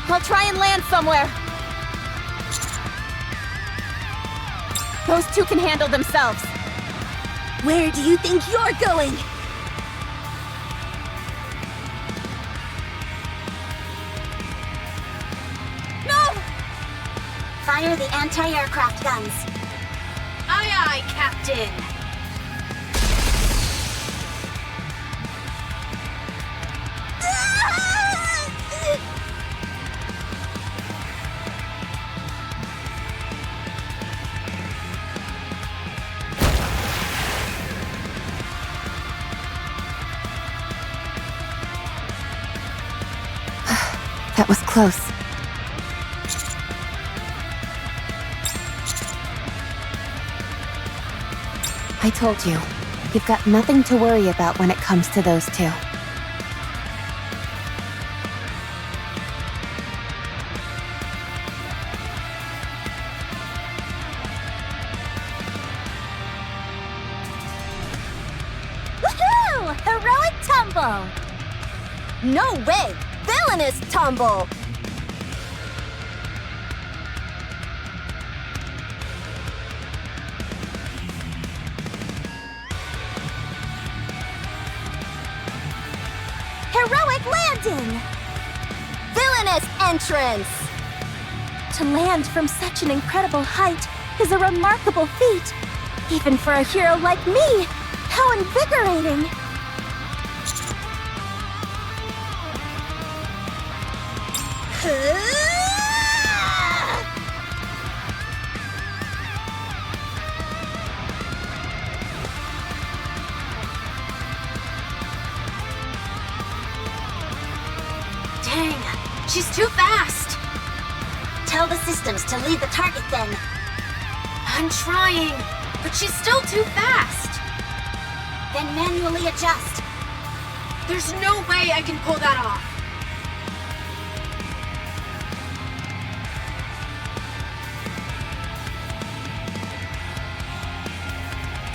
I'll try and land somewhere. Those two can handle themselves. Where do you think you're going? Fire the anti-aircraft guns. Aye, aye, Captain. That was close. I told you, you've got nothing to worry about when it comes to those two. Woohoo! Heroic tumble! No way! Villainous tumble! Heroic landing! Villainous entrance! To land from such an incredible height is a remarkable feat. Even for a hero like me, how invigorating! Dang, she's too fast. Tell the systems to lead the target then. I'm trying, but she's still too fast. Then manually adjust. There's no way I can pull that off.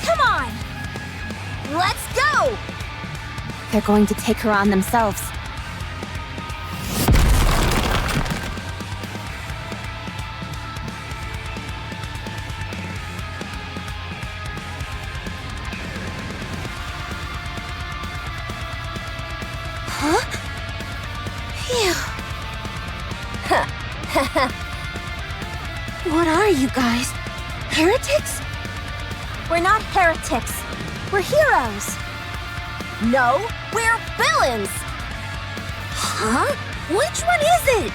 Come on! Let's go! They're going to take her on themselves. What are you guys? Heretics? We're not heretics. We're heroes. No, we're villains! Huh? Which one is it?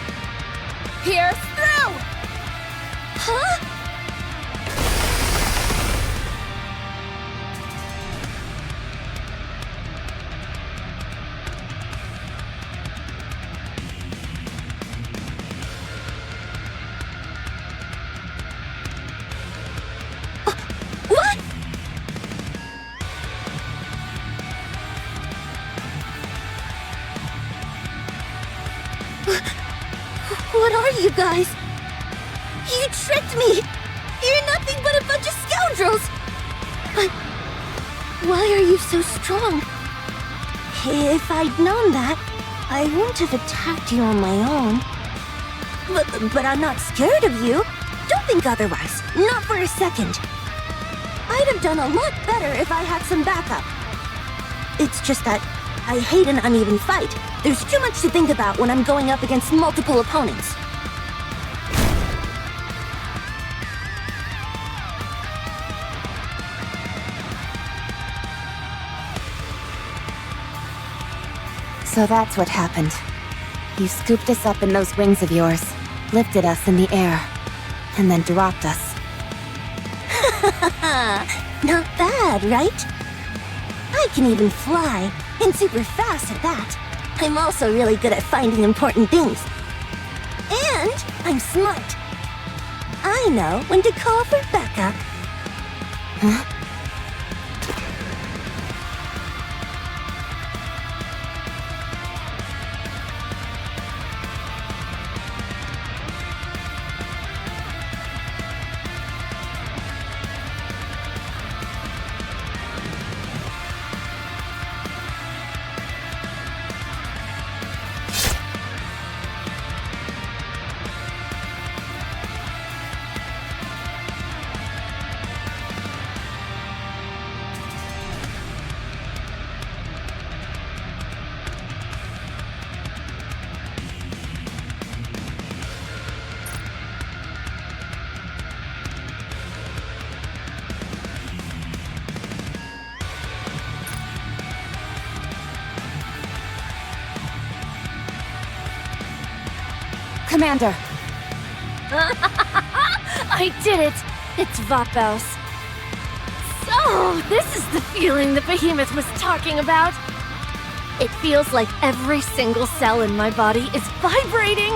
Pierce through! Huh? What? What are you guys? You tricked me! You're nothing but a bunch of scoundrels! But why are you so strong? If I'd known that, I wouldn't have attacked you on my own. But I'm not scared of you. Don't think otherwise. Not for a second. I'd have done a lot better if I had some backup. It's just that I hate an uneven fight. There's too much to think about when I'm going up against multiple opponents. So that's what happened. You scooped us up in those wings of yours, lifted us in the air, and then dropped us. Not bad, right? I can even fly, and super fast at that. I'm also really good at finding important things. And I'm smart. I know when to call for backup. Huh? Commander! I did it! It's Vapos. So, this is the feeling the Behemoth was talking about. It feels like every single cell in my body is vibrating.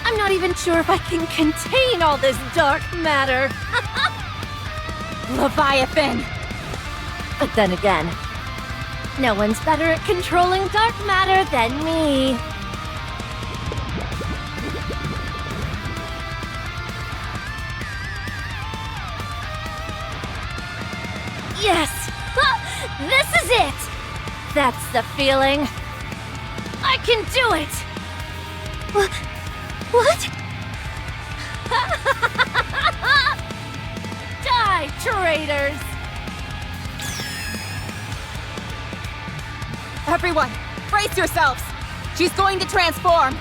I'm not even sure if I can contain all this dark matter. Leviathan! But then again, no one's better at controlling dark matter than me. Yes! Ah, this is it! That's the feeling. I can do it! What? Die, traitors! Everyone, brace yourselves! She's going to transform!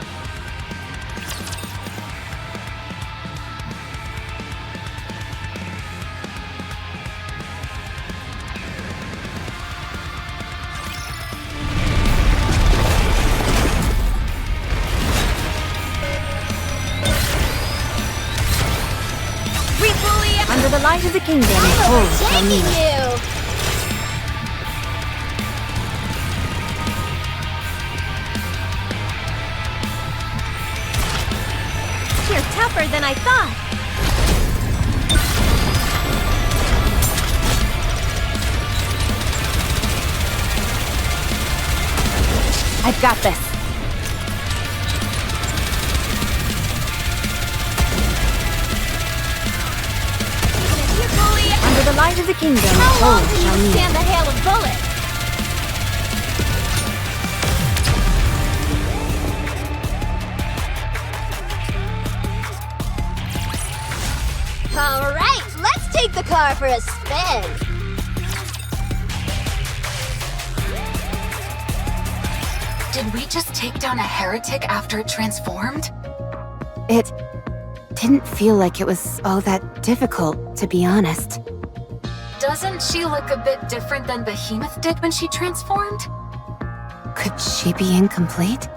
Under the light of the kingdom, hold shall meet. you! You're tougher than I thought. I've got this. Under the light of the kingdom, How long hold can shall you meet. stand the hail of bullets? All right, let's take the car for a spin. Did we just take down a heretic after it transformed? It didn't feel like it was all that difficult, to be honest. Doesn't she look a bit different than Behemoth did when she transformed? Could she be incomplete?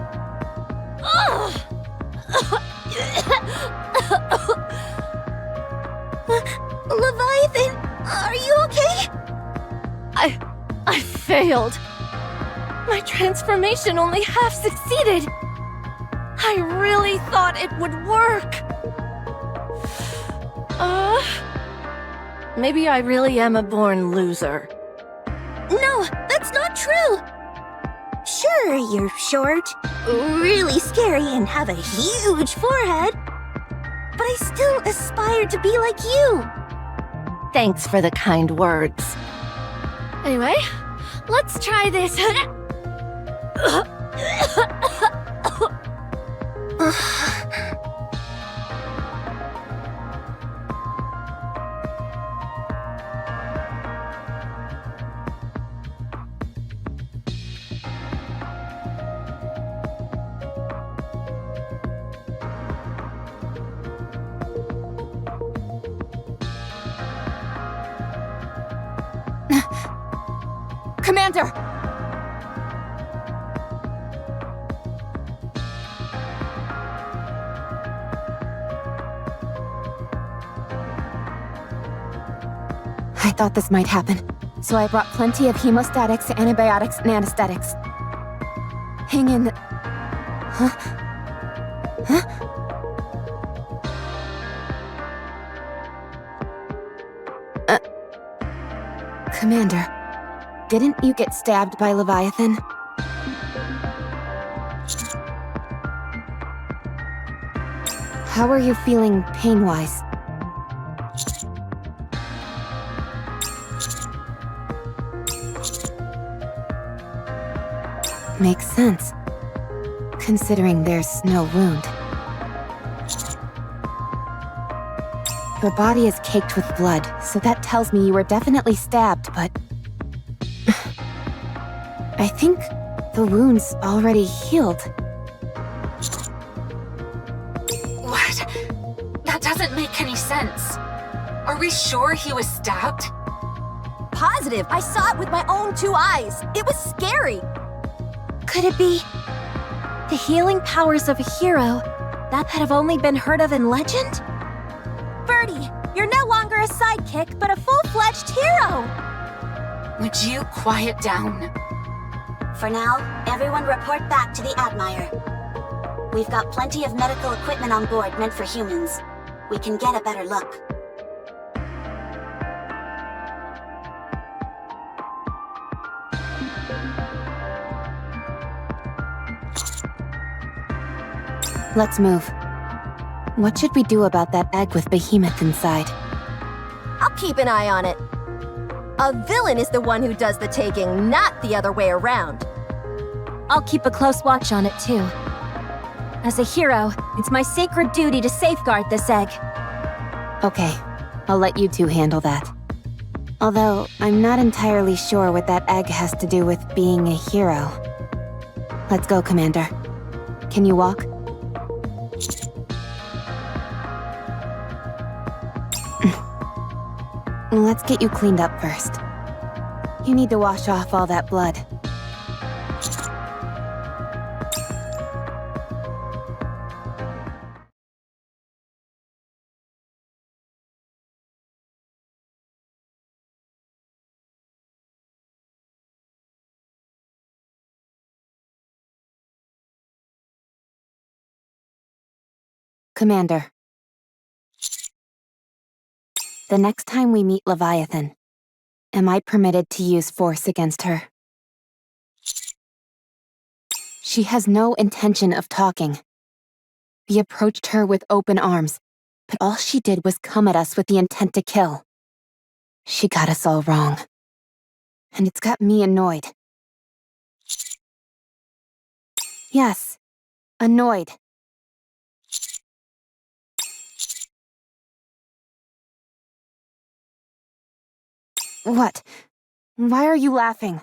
Leviathan, are you okay? I failed. My transformation only half succeeded. I really thought it would work. Maybe I really am a born loser. No, that's not true. Sure, you're short, really scary, and have a huge forehead. But I still aspire to be like you. Thanks for the kind words. Anyway, let's try this. Commander! I thought this might happen, so I brought plenty of hemostatics, antibiotics, and anesthetics. Hang in. Huh? Commander, didn't you get stabbed by Leviathan? How are you feeling pain-wise? Makes sense, considering there's no wound. Your body is caked with blood, so that tells me you were definitely stabbed, but... I think the wound's already healed. What? That doesn't make any sense. Are we sure he was stabbed? Positive! I saw it with my own 2 eyes! It was scary! Could it be the healing powers of a hero that have only been heard of in legend? Birdie, you're no longer a sidekick, but a full-fledged hero! Would you quiet down? For now, everyone report back to the Admire. We've got plenty of medical equipment on board meant for humans. We can get a better look. Let's move. What should we do about that egg with Behemoth inside? I'll keep an eye on it. A villain is the one who does the taking, not the other way around. I'll keep a close watch on it too. As a hero, it's my sacred duty to safeguard this egg. Okay, I'll let you two handle that. Although, I'm not entirely sure what that egg has to do with being a hero. Let's go, Commander. Can you walk? Let's get you cleaned up first. You need to wash off all that blood. Commander. The next time we meet Leviathan, am I permitted to use force against her? She has no intention of talking. We approached her with open arms, but all she did was come at us with the intent to kill. She got us all wrong. And it's got me annoyed. Yes, annoyed. What? Why are you laughing?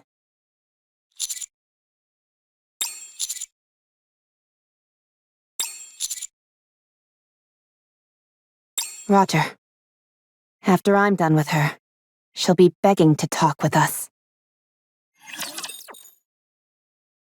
Roger. After I'm done with her, she'll be begging to talk with us.